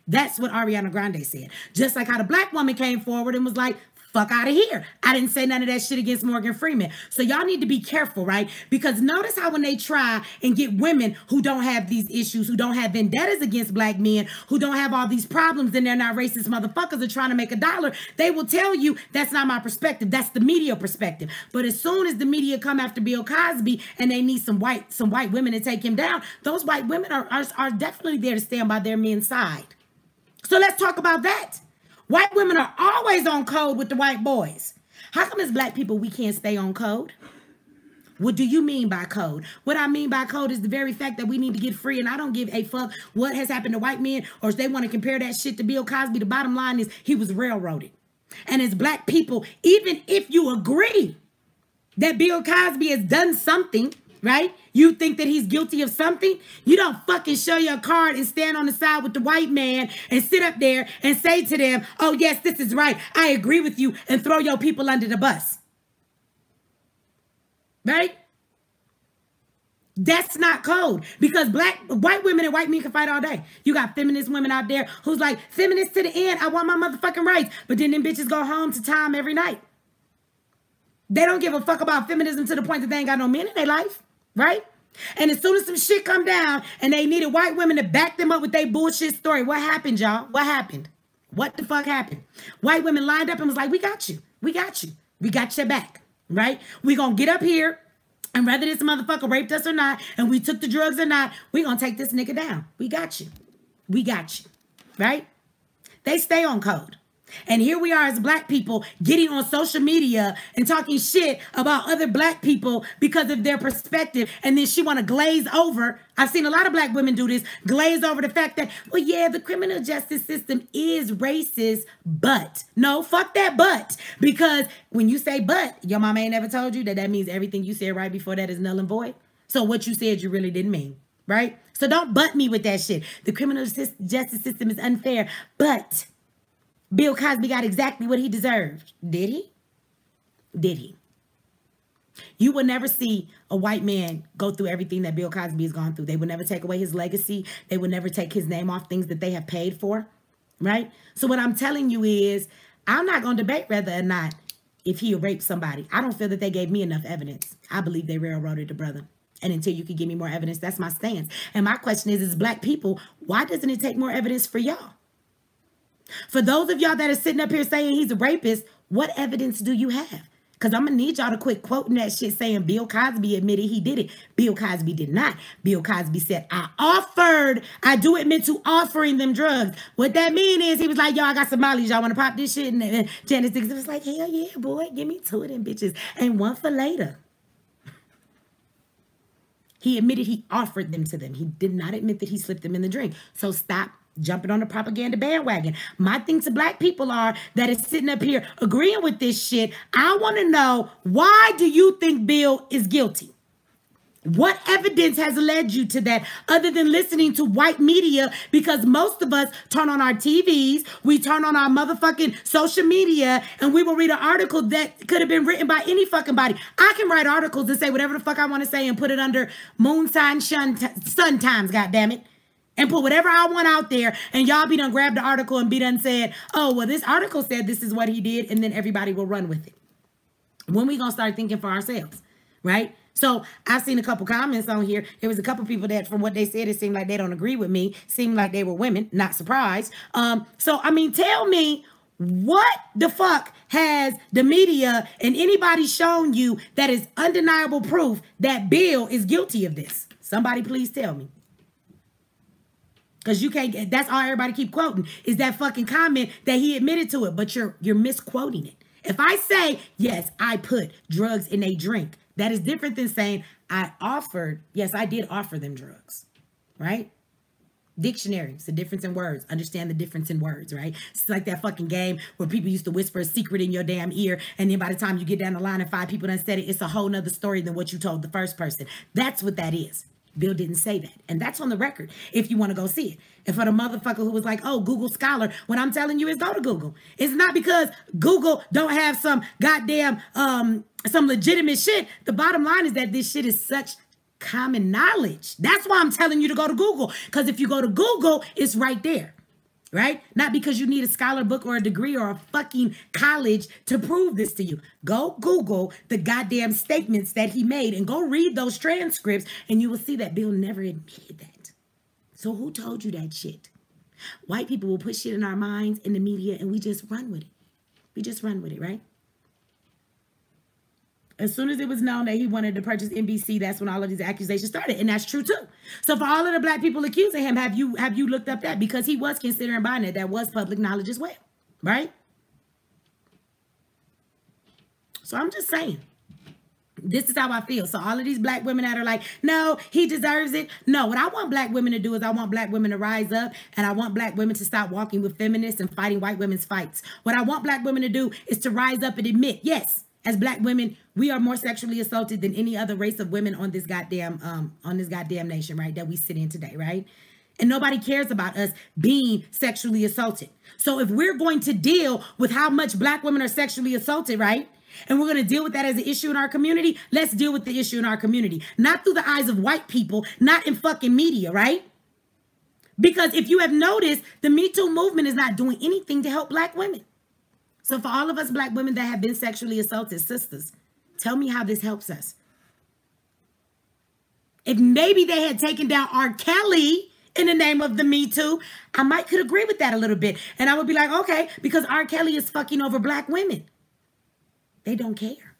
That's what Ariana Grande said. Just like how the black woman came forward and was like, fuck out of here. I didn't say none of that shit against Morgan Freeman. So y'all need to be careful, right? Because notice how when they try and get women who don't have these issues, who don't have vendettas against black men, who don't have all these problems, and they're not racist motherfuckers are trying to make a dollar, they will tell you that's not my perspective. That's the media perspective. But as soon as the media come after Bill Cosby and they need some white women to take him down, those white women are definitely there to stand by their men's side. So let's talk about that. White women are always on code with the white boys. How come as black people we can't stay on code? What do you mean by code? What I mean by code is the very fact that we need to get free, and I don't give a fuck what has happened to white men, or if they want to compare that shit to Bill Cosby. The bottom line is he was railroaded. And as black people, even if you agree that Bill Cosby has done something, right? You think that he's guilty of something? You don't fucking show your card and stand on the side with the white man and sit up there and say to them, oh, yes, this is right. I agree with you, and throw your people under the bus. Right? That's not code, because white women and white men can fight all day. You got feminist women out there who's like, feminist to the end. I want my motherfucking rights. But then them bitches go home to time every night. They don't give a fuck about feminism to the point that they ain't got no men in their life. Right? And as soon as some shit come down and they needed white women to back them up with their bullshit story, what happened, y'all? What happened? What the fuck happened? White women lined up and was like, we got you. We got you. We got your back. Right? We gonna get up here, and whether this motherfucker raped us or not, and we took the drugs or not, we gonna take this nigga down. We got you. We got you. Right? They stay on code. And here we are as black people getting on social media and talking shit about other black people because of their perspective. And then she want to glaze over. I've seen a lot of black women do this, glaze over the fact that, well, yeah, the criminal justice system is racist, but. No, fuck that but. Because when you say but, your mama ain't ever told you that that means everything you said right before that is null and void. So what you said you really didn't mean, right? So don't butt me with that shit. The criminal justice system is unfair, but Bill Cosby got exactly what he deserved. Did he? Did he? You will never see a white man go through everything that Bill Cosby has gone through. They will never take away his legacy. They will never take his name off things that they have paid for, right? So what I'm telling you is, I'm not going to debate whether or not if he raped somebody. I don't feel that they gave me enough evidence. I believe they railroaded the brother. And until you can give me more evidence, that's my stance. And my question is, as black people, why doesn't it take more evidence for y'all? For those of y'all that are sitting up here saying he's a rapist, What evidence do you have? Because I'm going to need y'all to quit quoting that shit saying Bill Cosby admitted he did it. Bill Cosby did not. Bill Cosby said, I do admit to offering them drugs. What that mean is he was like, yo, I got some mollies. Y'all want to pop this shit? And Janet Dixon was like, hell yeah, boy. Give me two of them bitches. And one for later. He admitted he offered them to them. He did not admit that he slipped them in the drink. So stop jumping on the propaganda bandwagon. My thing to black people are that is sitting up here agreeing with this shit. I want to know, why do you think Bill is guilty? What evidence has led you to that other than listening to white media? Because most of us turn on our TVs, we turn on our motherfucking social media, and we will read an article that could have been written by any fucking body. I can write articles and say whatever the fuck I want to say and put it under moon sign sun times, goddammit. And put whatever I want out there, and y'all be done grab the article and be done said, oh, well, this article said this is what he did, and then everybody will run with it. When we gonna start thinking for ourselves, right? So I've seen a couple comments on here. There was a couple people that, from what they said, it seemed like they don't agree with me. Seemed like they were women, not surprised. So, I mean, tell me, what the fuck has the media and anybody shown you that is undeniable proof that Bill is guilty of this? Somebody please tell me. Because you can't get, that's all everybody keep quoting is that fucking comment that he admitted to it, but you're misquoting it. If I say, yes, I put drugs in a drink, that is different than saying I offered, yes, I did offer them drugs, right? Dictionary, it's the difference in words. Understand the difference in words, right? It's like that fucking game where people used to whisper a secret in your damn ear, and then by the time you get down the line and 5 people done said it, it's a whole nother story than what you told the first person. That's what that is. Bill didn't say that. And that's on the record if you want to go see it. And for the motherfucker who was like, oh, Google Scholar, what I'm telling you is go to Google. It's not because Google don't have some goddamn, some legitimate shit. The bottom line is that this shit is such common knowledge. That's why I'm telling you to go to Google. Because if you go to Google, it's right there. Right? Not because you need a scholar book or a degree or a fucking college to prove this to you. Go Google the goddamn statements that he made and go read those transcripts and you will see that Bill never admitted that. So who told you that shit? White people will put shit in our minds in the media and we just run with it. We just run with it, right? As soon as it was known that he wanted to purchase NBC, that's when all of these accusations started. And that's true, too. So for all of the black people accusing him, have you looked up that? Because he was considering buying it. That was public knowledge as well, right? So I'm just saying. This is how I feel. So all of these black women that are like, no, he deserves it. No, what I want black women to do is I want black women to rise up, and I want black women to stop walking with feminists and fighting white women's fights. What I want black women to do is to rise up and admit, yes, as black women, we are more sexually assaulted than any other race of women on this goddamn nation, right? That we sit in today, right? And nobody cares about us being sexually assaulted. So if we're going to deal with how much black women are sexually assaulted, right? And we're going to deal with that as an issue in our community, let's deal with the issue in our community. Not through the eyes of white people, not in fucking media, right? Because if you have noticed, the Me Too movement is not doing anything to help black women. So for all of us black women that have been sexually assaulted, sisters, tell me how this helps us. If maybe they had taken down R. Kelly in the name of the Me Too, I might could agree with that a little bit. And I would be like, okay, because R. Kelly is fucking over black women. They don't care.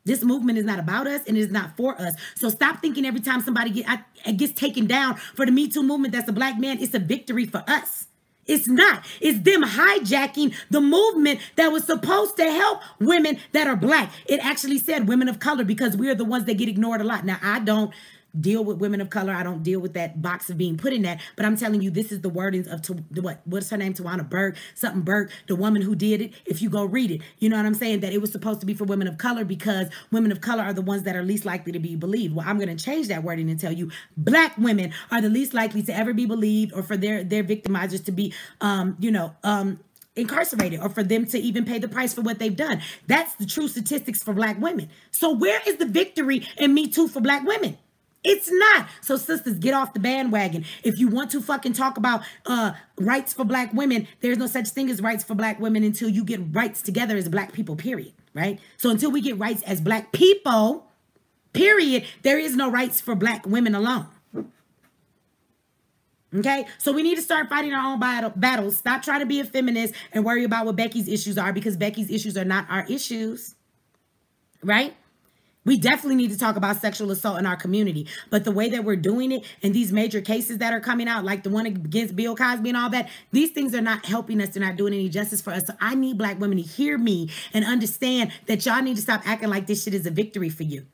This movement is not about us and it is not for us. So stop thinking every time somebody gets taken down for the Me Too movement that's a black man, it's a victory for us. It's not. It's them hijacking the movement that was supposed to help women that are black. It actually said women of color because we're the ones that get ignored a lot. Now, I don't deal with women of color. I don't deal with that box of being put in that. But I'm telling you, this is the wordings of what's her name? Tawana Burke, something Burke, the woman who did it. If you go read it, you know what I'm saying? That it was supposed to be for women of color because women of color are the ones that are least likely to be believed. Well, I'm going to change that wording and tell you black women are the least likely to ever be believed or for their victimizers to be, incarcerated or for them to even pay the price for what they've done. That's the true statistics for black women. So where is the victory in Me Too for black women? It's not. So sisters, get off the bandwagon. If you want to fucking talk about rights for black women, there's no such thing as rights for black women until you get rights together as black people, period. Right? So until we get rights as black people, period, there is no rights for black women alone. Okay, so we need to start fighting our own battles. Stop trying to be a feminist and worry about what Becky's issues are, because Becky's issues are not our issues, right? We definitely need to talk about sexual assault in our community, but the way that we're doing it and these major cases that are coming out, like the one against Bill Cosby and all that, these things are not helping us. They're not doing any justice for us. So I need Black women to hear me and understand that y'all need to stop acting like this shit is a victory for you.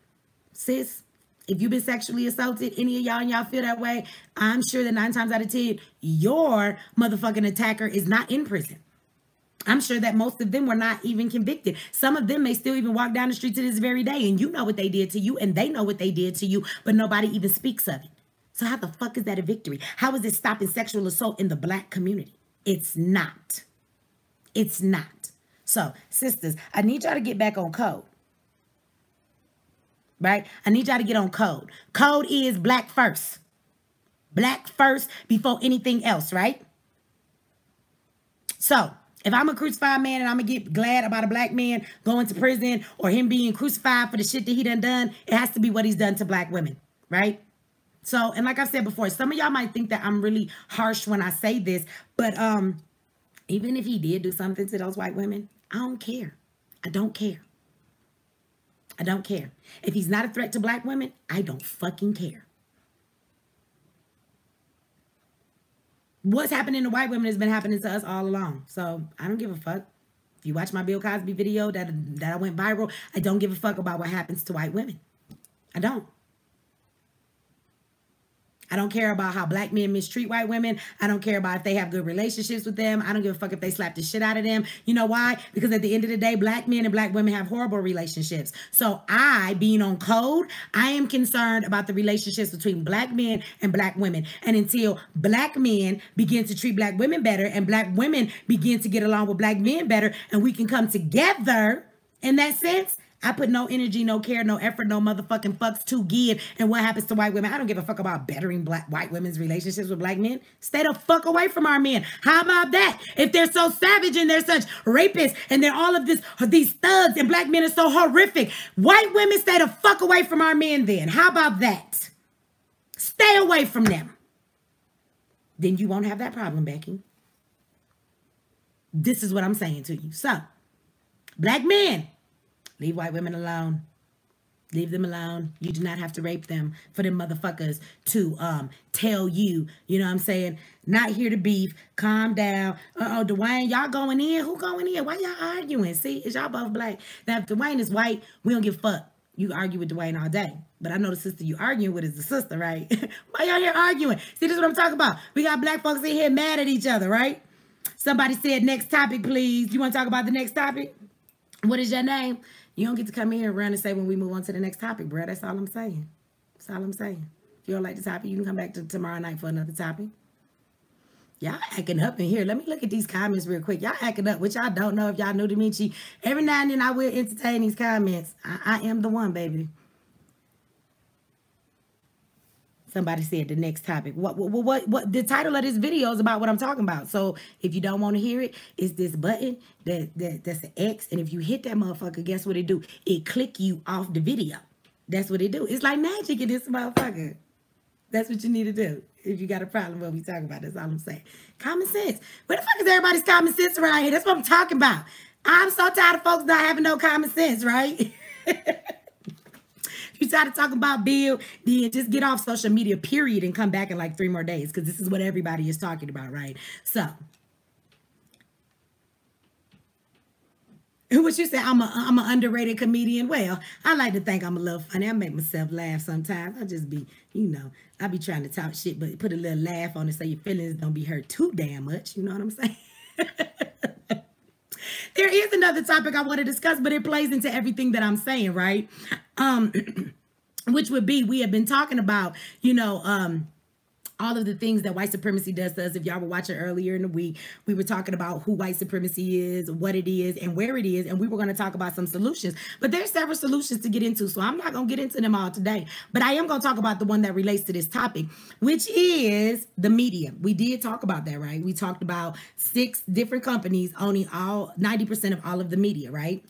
Sis, if you've been sexually assaulted, any of y'all and y'all feel that way, I'm sure that 9 times out of 10, your motherfucking attacker is not in prison. I'm sure that most of them were not even convicted. Some of them may still even walk down the street to this very day, and you know what they did to you, and they know what they did to you, but nobody even speaks of it. So how the fuck is that a victory? How is it stopping sexual assault in the Black community? It's not. It's not. So, sisters, I need y'all to get back on code. Right? I need y'all to get on code. Code is Black first. Black first before anything else, right? So, if I'm a crucified man and I'm going to get glad about a Black man going to prison or him being crucified for the shit that he done, it has to be what he's done to Black women, right? So, and like I said before, some of y'all might think that I'm really harsh when I say this, but even if he did do something to those white women, I don't care. I don't care. I don't care. If he's not a threat to Black women, I don't fucking care. What's happening to white women has been happening to us all along. So I don't give a fuck. If you watch my Bill Cosby video that I went viral, I don't give a fuck about what happens to white women. I don't. I don't care about how Black men mistreat white women. I don't care about if they have good relationships with them. I don't give a fuck if they slap the shit out of them. You know why? Because at the end of the day, Black men and Black women have horrible relationships. So I, being on code, I am concerned about the relationships between Black men and Black women. And until Black men begin to treat Black women better and Black women begin to get along with Black men better, and we can come together in that sense, I put no energy, no care, no effort, no motherfucking fucks to give. And what happens to white women? I don't give a fuck about bettering white women's relationships with Black men. Stay the fuck away from our men. How about that? If they're so savage and they're such rapists and they're all of these thugs and Black men are so horrific, white women, stay the fuck away from our men then. How about that? Stay away from them. Then you won't have that problem, Becky. This is what I'm saying to you. So, Black men, leave white women alone. Leave them alone. You do not have to rape them for them motherfuckers to tell you, you know what I'm saying, not here to beef, calm down. Uh-oh, Dwayne, y'all going in? Who going in? Why y'all arguing? See, is y'all both Black. Now, if Dwayne is white, we don't give a fuck. You can argue with Dwayne all day. But I know the sister you arguing with is the sister, right? Why y'all here arguing? See, this is what I'm talking about. We got Black folks in here mad at each other, right? Somebody said next topic, please. You want to talk about the next topic? What is your name? You don't get to come in here and run and say when we move on to the next topic, bro. That's all I'm saying. That's all I'm saying. If you don't like the topic, you can come back to tomorrow night for another topic. Y'all acting up in here. Let me look at these comments real quick. Y'all acting up, which y'all don't know if y'all knew to Mechee. Every now and then I will entertain these comments. I am the one, baby. Somebody said the next topic. What the title of this video is about what I'm talking about. So if you don't want to hear it, it's this button that's an X. And if you hit that motherfucker, guess what it do? It click you off the video. That's what it do. It's like magic in this motherfucker. That's what you need to do. If you got a problem with what we talking about, that's all I'm saying. Common sense. Where the fuck is everybody's common sense around here? That's what I'm talking about. I'm so tired of folks not having no common sense, right? You try to talk about Bill, then just get off social media, period, and come back in like 3 more days, because this is what everybody is talking about, right? So, what you say? I'm an underrated comedian. Well, I like to think I'm a little funny. I make myself laugh sometimes. I just be, you know, I be trying to talk shit, but put a little laugh on it so your feelings don't be hurt too damn much. You know what I'm saying? There is another topic I want to discuss, but it plays into everything that I'm saying, right? Which would be, we have been talking about, you know, all of the things that white supremacy does to us. If y'all were watching earlier in the week, we were talking about who white supremacy is, what it is, and where it is, and we were going to talk about some solutions. But there's several solutions to get into, so I'm not going to get into them all today. But I am going to talk about the one that relates to this topic, which is the media. We did talk about that, right? We talked about 6 different companies owning all 90% of all of the media, right?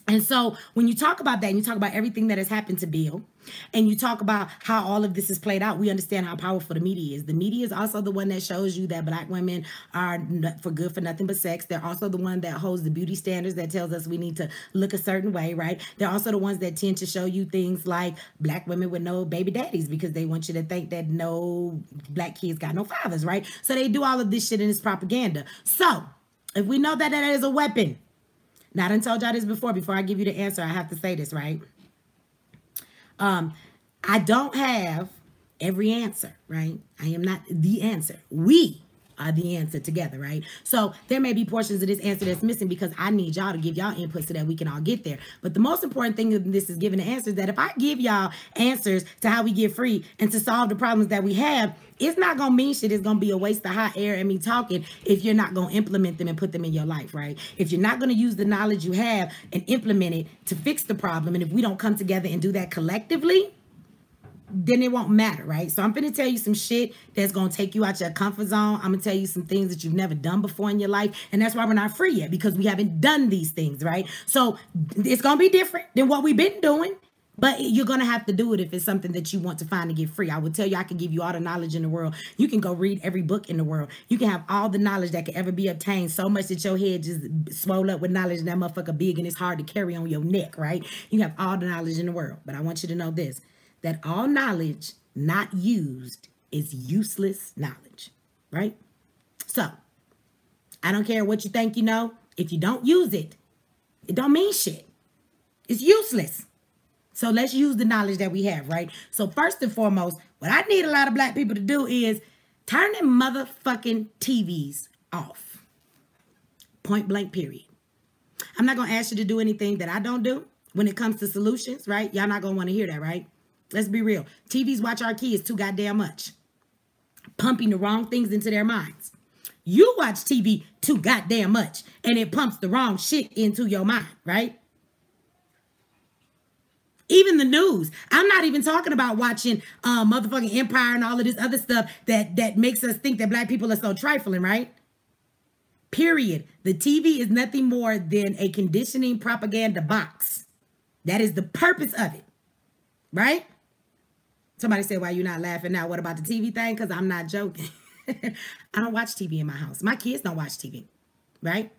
And so when you talk about that and you talk about everything that has happened to Bill and you talk about how all of this is played out, we understand how powerful the media is. The media is also the one that shows you that black women are for good for nothing but sex. They're also the one that holds the beauty standards that tells us we need to look a certain way, right? They're also the ones that tend to show you things like black women with no baby daddies because they want you to think that no black kids got no fathers, right? So they do all of this shit in this propaganda. So if we know that that is a weapon, now, I done told y'all this before I give you the answer, I have to say this, right? I don't have every answer, right? I am not the answer. We are the answer together, right? So there may be portions of this answer that's missing because I need y'all to give y'all input so that we can all get there. But the most important thing of this is giving the answers that if I give y'all answers to how we get free and to solve the problems that we have, it's not going to mean shit. It's going to be a waste of hot air and me talking if you're not going to implement them and put them in your life, right? If you're not going to use the knowledge you have and implement it to fix the problem, and if we don't come together and do that collectively, then it won't matter, right? So I'm going to tell you some shit that's going to take you out your comfort zone. I'm going to tell you some things that you've never done before in your life. And that's why we're not free yet, because we haven't done these things, right? So it's going to be different than what we've been doing. But you're going to have to do it if it's something that you want to find to get free. I would tell you I can give you all the knowledge in the world. You can go read every book in the world. You can have all the knowledge that can ever be obtained, so much that your head just swole up with knowledge and that motherfucker big and it's hard to carry on your neck, right? You have all the knowledge in the world. But I want you to know this, that all knowledge not used is useless knowledge, right? So I don't care what you think you know. If you don't use it, it don't mean shit. It's useless. So let's use the knowledge that we have, right? So first and foremost, what I need a lot of black people to do is turn their motherfucking TVs off. Point blank, period. I'm not going to ask you to do anything that I don't do when it comes to solutions, right? Y'all not going to want to hear that, right? Let's be real. TVs watch our kids too goddamn much. Pumping the wrong things into their minds. You watch TV too goddamn much and it pumps the wrong shit into your mind, right? Even the news. I'm not even talking about watching motherfucking Empire and all of this other stuff that makes us think that black people are so trifling, right? Period. The TV is nothing more than a conditioning propaganda box. That is the purpose of it, right? Somebody said, why you not laughing now? What about the TV thing? Because I'm not joking. I don't watch TV in my house. My kids don't watch TV, right?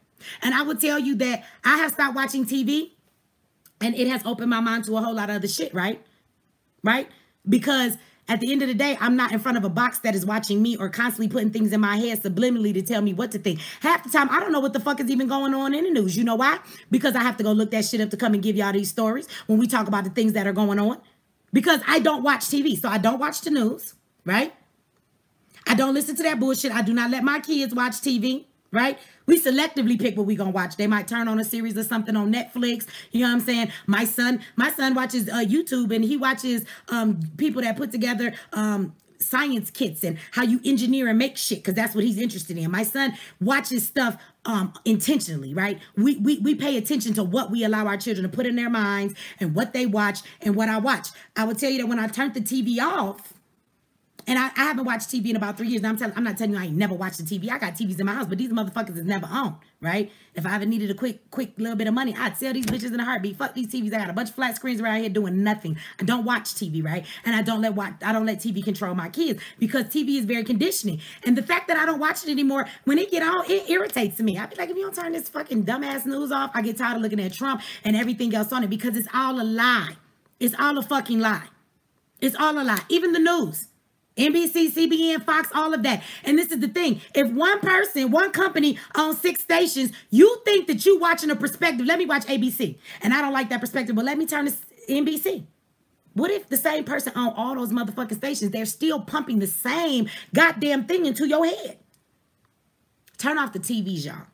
And I would tell you that I have stopped watching TV. And it has opened my mind to a whole lot of other shit, right? Right? Because at the end of the day, I'm not in front of a box that is watching me or constantly putting things in my head subliminally to tell me what to think. Half the time, I don't know what the fuck is even going on in the news. You know why? Because I have to go look that shit up to come and give y'all these stories when we talk about the things that are going on. Because I don't watch TV. So I don't watch the news, right? I don't listen to that bullshit. I do not let my kids watch TV. Right? We selectively pick what we gonna watch. They might turn on a series or something on Netflix. You know what I'm saying? My son watches YouTube, and he watches people that put together science kits and how you engineer and make shit, because that's what he's interested in. My son watches stuff intentionally, right? We pay attention to what we allow our children to put in their minds and what they watch and what I watch. I would tell you that when I turned the TV off, and I haven't watched TV in about 3 years. I'm not telling you I ain't never watched the TV. I got TVs in my house, but these motherfuckers is never on, right? If I ever needed a quick little bit of money, I'd sell these bitches in a heartbeat. Fuck these TVs. I got a bunch of flat screens around here doing nothing. I don't watch TV, right? And I don't let TV control my kids, because TV is very conditioning. And the fact that I don't watch it anymore, when it get on, it irritates me. I be like, if you don't turn this fucking dumbass news off, I get tired of looking at Trump and everything else on it, because it's all a lie. It's all a fucking lie. It's all a lie. Even the news. NBC, CBN, Fox, all of that. And this is the thing. If one person, one company owns 6 stations, you think that you watching a perspective. Let me watch ABC. And I don't like that perspective, but let me turn to NBC. What if the same person owns all those motherfucking stations? They're still pumping the same goddamn thing into your head. Turn off the TVs, y'all.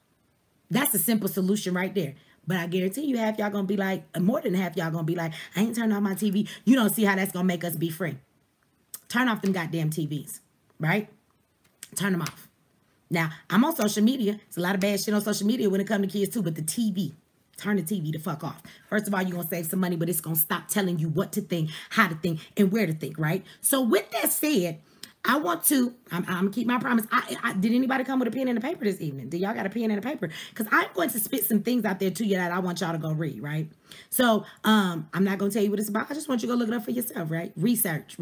That's a simple solution right there. But I guarantee you half y'all going to be like, more than half y'all going to be like, I ain't turning on my TV. You don't see how that's going to make us be free. Turn off them goddamn TVs, right? Turn them off. Now, I'm on social media. There's a lot of bad shit on social media when it comes to kids too, but the TV, turn the TV the fuck off. First of all, you're going to save some money, but it's going to stop telling you what to think, how to think, and where to think, right? So with that said, I want to, I'm going to keep my promise. Did anybody come with a pen and a paper this evening? Do y'all got a pen and a paper? Because I'm going to spit some things out there to you that I want y'all to go read, right? So I'm not going to tell you what it's about. I just want you to go look it up for yourself, right? Research,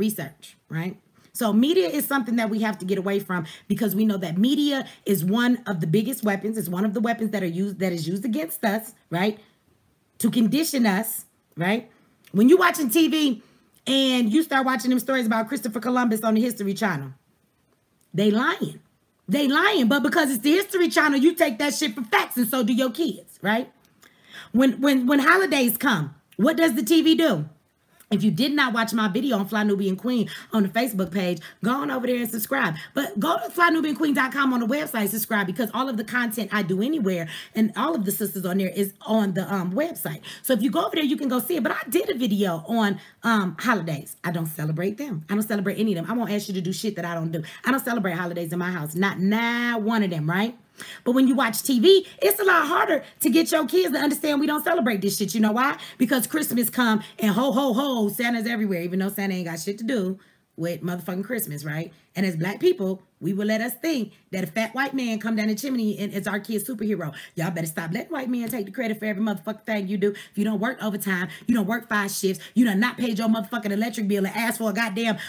right? So media is something that we have to get away from because we know that media is one of the biggest weapons. It's one of the weapons that is used against us, right? To condition us, right? When you're watching TV, and you start watching them stories about Christopher Columbus on the History Channel, they lying. They lying, but because it's the History Channel, you take that shit for facts, and so do your kids, right? When holidays come, what does the TV do? If you did not watch my video on Fly Nubian Queen on the Facebook page, go on over there and subscribe. But go to flynubianqueen.com on the website, subscribe, because all of the content I do anywhere and all of the sisters on there is on the website. So if you go over there, you can go see it. But I did a video on holidays. I don't celebrate them. I don't celebrate any of them. I won't ask you to do shit that I don't do. I don't celebrate holidays in my house. Not one of them, right? But when you watch TV, it's a lot harder to get your kids to understand we don't celebrate this shit. You know why? Because Christmas come and ho, ho, ho, Santa's everywhere, even though Santa ain't got shit to do with motherfucking Christmas, right? And as black people, we will let us think that a fat white man come down the chimney and it's our kid's superhero. Y'all better stop letting white men take the credit for every motherfucking thing you do. If you don't work overtime, you don't work 5 shifts, you done not paid your motherfucking electric bill and ask for a goddamn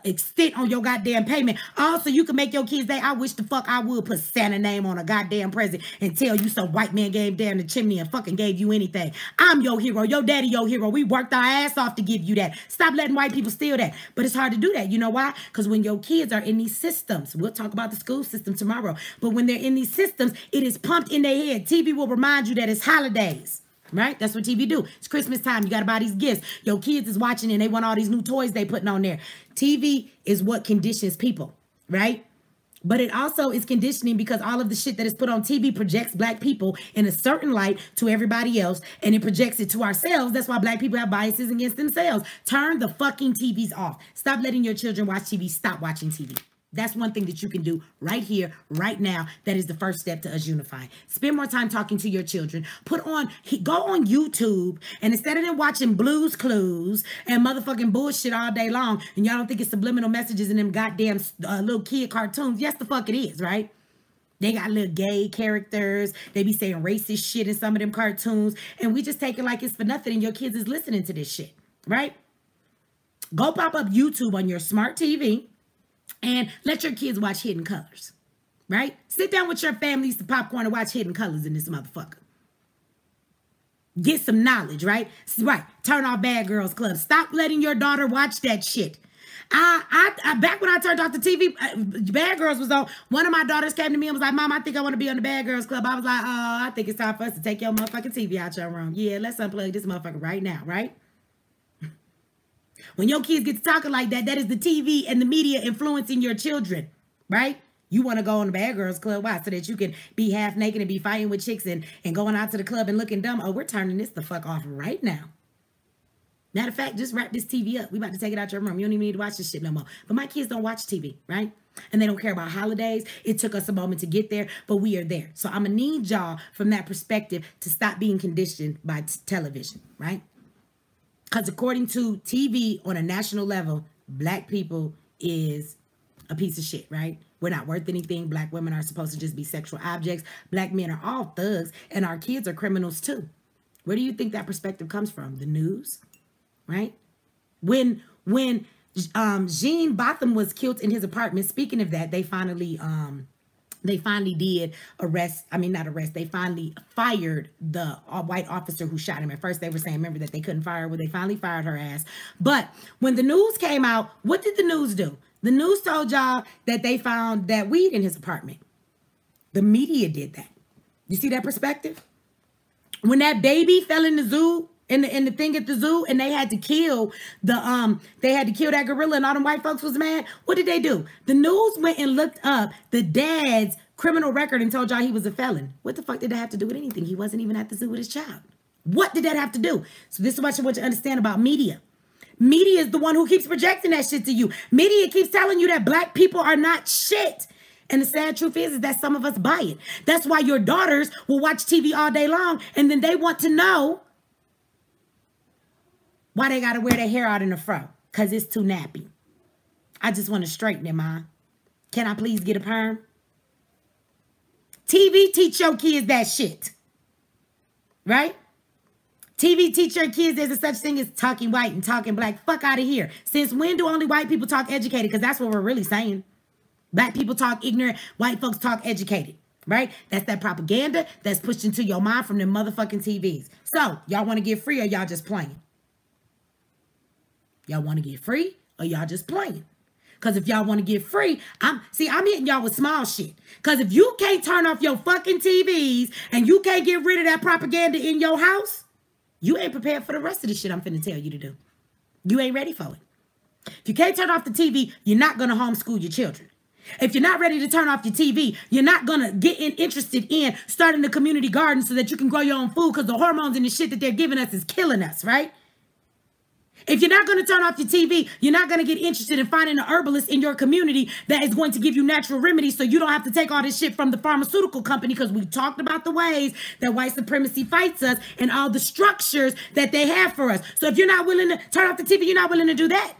extent on your goddamn payment. Also, you can make your kids say, I wish the fuck I would put Santa name on a goddamn present and tell you some white man gave down the chimney and fucking gave you anything. I'm your hero. Your daddy your hero. We worked our ass off to give you that. Stop letting white people steal that. But it's hard to do that. You know why? Because when your kids are in these systems, we'll talk about the school system tomorrow, but when they're in these systems, it is pumped in their head. TV will remind you that it's holidays, right? That's what TV do. It's Christmas time. You got to buy these gifts. Your kids is watching and they want all these new toys they putting on there. TV is what conditions people, right? But it also is conditioning because all of the shit that is put on TV projects black people in a certain light to everybody else, and it projects it to ourselves. That's why black people have biases against themselves. Turn the fucking TVs off. Stop letting your children watch TV. Stop watching TV. That's one thing that you can do right here, right now. That is the first step to us unifying. Spend more time talking to your children. Go on YouTube, and instead of them watching Blue's Clues and motherfucking bullshit all day long, and y'all don't think it's subliminal messages in them goddamn little kid cartoons. Yes, the fuck it is, right? They got little gay characters. They be saying racist shit in some of them cartoons, and we just take it like it's for nothing, and your kids is listening to this shit, right? Go pop up YouTube on your smart TV and let your kids watch Hidden Colors, right? Sit down with your families to popcorn and watch Hidden Colors in this motherfucker. Get some knowledge, right? Right. Turn off Bad Girls Club. Stop letting your daughter watch that shit. Back when I turned off the TV, Bad Girls was on. One of my daughters came to me and was like, Mom, I think I want to be on the Bad Girls Club. I was like, oh, I think it's time for us to take your motherfucking TV out your room. Yeah, let's unplug this motherfucker right now, right? When your kids get to talking like that, that is the TV and the media influencing your children, right? You want to go on the Bad Girls Club. Why? So that you can be half naked and be fighting with chicks and going out to the club and looking dumb. Oh, we're turning this the fuck off right now. Matter of fact, just wrap this TV up. We about to take it out your room. You don't even need to watch this shit no more. But my kids don't watch TV, right? And they don't care about holidays. It took us a moment to get there, but we are there. So I'm going to need y'all from that perspective to stop being conditioned by television, right? Because according to TV on a national level, black people is a piece of shit, right? We're not worth anything. Black women are supposed to just be sexual objects. Black men are all thugs, and our kids are criminals too. Where do you think that perspective comes from? The news, right? When Gene Botham was killed in his apartment, speaking of that, they finally did arrest, not arrest, they finally fired the white officer who shot him. At first they were saying, remember, that they couldn't fire her. Well, they finally fired her ass. But when the news came out, what did the news do? The news told y'all that they found that weed in his apartment. The media did that. You see that perspective? When that baby fell in the zoo, in the thing at the zoo, and they had to kill that gorilla, and all them white folks was mad. What did they do? The news went and looked up the dad's criminal record and told y'all he was a felon. What the fuck did that have to do with anything? He wasn't even at the zoo with his child. What did that have to do? So this is what I want you to understand about media. Media is the one who keeps projecting that shit to you. Media keeps telling you that black people are not shit. And the sad truth is that some of us buy it. That's why your daughters will watch TV all day long, and then they want to know why they got to wear their hair out in the fro, because it's too nappy. I just want to straighten it, Ma. Can I please get a perm? TV teach your kids that shit. Right? TV teach your kids there's a such thing as talking white and talking black. Fuck out of here. Since when do only white people talk educated? Because that's what we're really saying. Black people talk ignorant. White folks talk educated. Right? That's that propaganda that's pushed into your mind from them motherfucking TVs. So, y'all want to get free or y'all just playing? Y'all want to get free or y'all just playing? Because if y'all want to get free, I'm hitting y'all with small shit. Because if you can't turn off your fucking TVs and you can't get rid of that propaganda in your house, you ain't prepared for the rest of the shit I'm finna tell you to do. You ain't ready for it. If you can't turn off the TV, you're not going to homeschool your children. If you're not ready to turn off your TV, you're not going to get interested in starting a community garden so that you can grow your own food because the hormones and the shit that they're giving us is killing us, right? If you're not going to turn off your TV, you're not going to get interested in finding an herbalist in your community that is going to give you natural remedies so you don't have to take all this shit from the pharmaceutical company, because we talked about the ways that white supremacy fights us and all the structures that they have for us. So if you're not willing to turn off the TV, you're not willing to do that.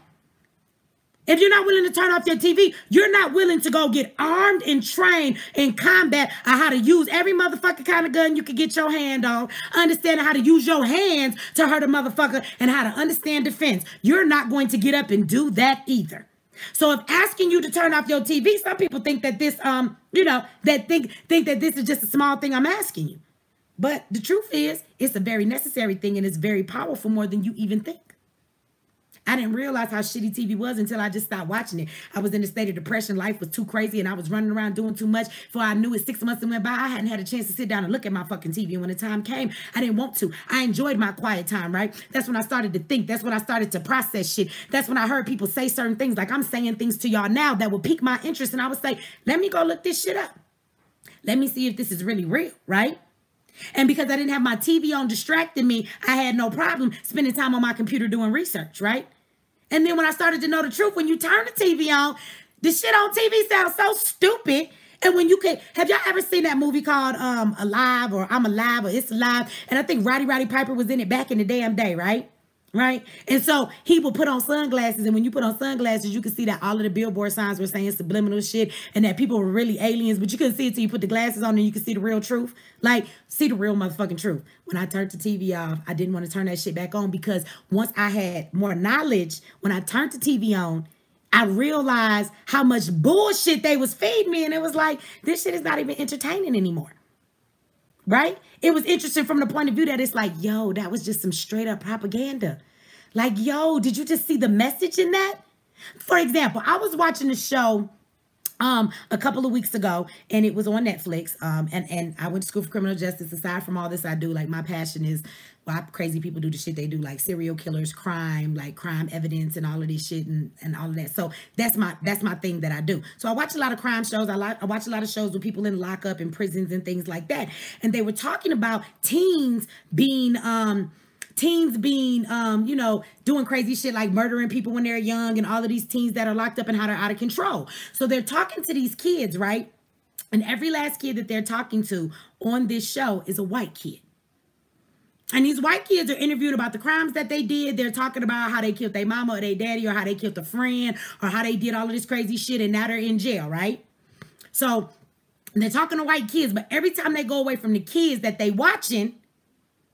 If you're not willing to turn off your TV, you're not willing to go get armed and trained in combat on how to use every motherfucking kind of gun you can get your hand on, understanding how to use your hands to hurt a motherfucker and how to understand defense. You're not going to get up and do that either. So if asking you to turn off your TV, some people think that this, that think that this is just a small thing I'm asking you. But the truth is, it's a very necessary thing and it's very powerful, more than you even think. I didn't realize how shitty TV was until I just stopped watching it. I was in a state of depression. Life was too crazy and I was running around doing too much. Before I knew it, 6 months went by. I hadn't had a chance to sit down and look at my fucking TV. And when the time came, I didn't want to. I enjoyed my quiet time, right? That's when I started to think. That's when I started to process shit. That's when I heard people say certain things. Like I'm saying things to y'all now that would pique my interest. And I would say, let me go look this shit up. Let me see if this is really real, right? And because I didn't have my TV on distracting me, I had no problem spending time on my computer doing research, right? And then when I started to know the truth, when you turn the TV on, the shit on TV sounds so stupid. And when you could, have y'all ever seen that movie called Alive or I'm Alive or It's Alive? And I think Roddy Piper was in it back in the damn day, right? Right? And so he would put on sunglasses, and when you put on sunglasses, you could see that all of the billboard signs were saying subliminal shit and that people were really aliens, but you couldn't see it till you put the glasses on and you could see the real truth. Like, see the real motherfucking truth. When I turned the TV off, I didn't want to turn that shit back on, because once I had more knowledge, when I turned the TV on, I realized how much bullshit they was feeding me, and it was like, this shit is not even entertaining anymore. Right? It was interesting from the point of view that it's like, yo, that was just some straight up propaganda. Like, yo, did you just see the message in that? For example, I was watching a show a couple of weeks ago, and it was on Netflix. And I went to school for criminal justice. Aside from all this I do, like, my passion is why crazy people do the shit they do, like serial killers, crime, like crime evidence and all of this shit and all of that. So that's my thing that I do. So I watch a lot of crime shows. I watch a lot of shows with people in lockup and prisons and things like that. And they were talking about teens being doing crazy shit like murdering people when they're young, and all of these teens that are locked up and how they're out of control. So they're talking to these kids, right? And every last kid that they're talking to on this show is a white kid. And these white kids are interviewed about the crimes that they did. They're talking about how they killed their mama or their daddy, or how they killed a friend, or how they did all of this crazy shit, and now they're in jail, right? So they're talking to white kids, but every time they go away from the kids that they watching,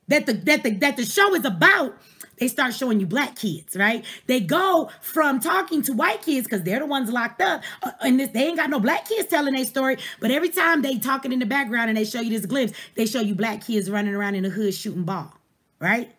that the show is about, they start showing you black kids, right? They go from talking to white kids because they're the ones locked up, and they ain't got no black kids telling their story. But every time they talking in the background and they show you this glimpse, they show you black kids running around in the hood shooting ball, right?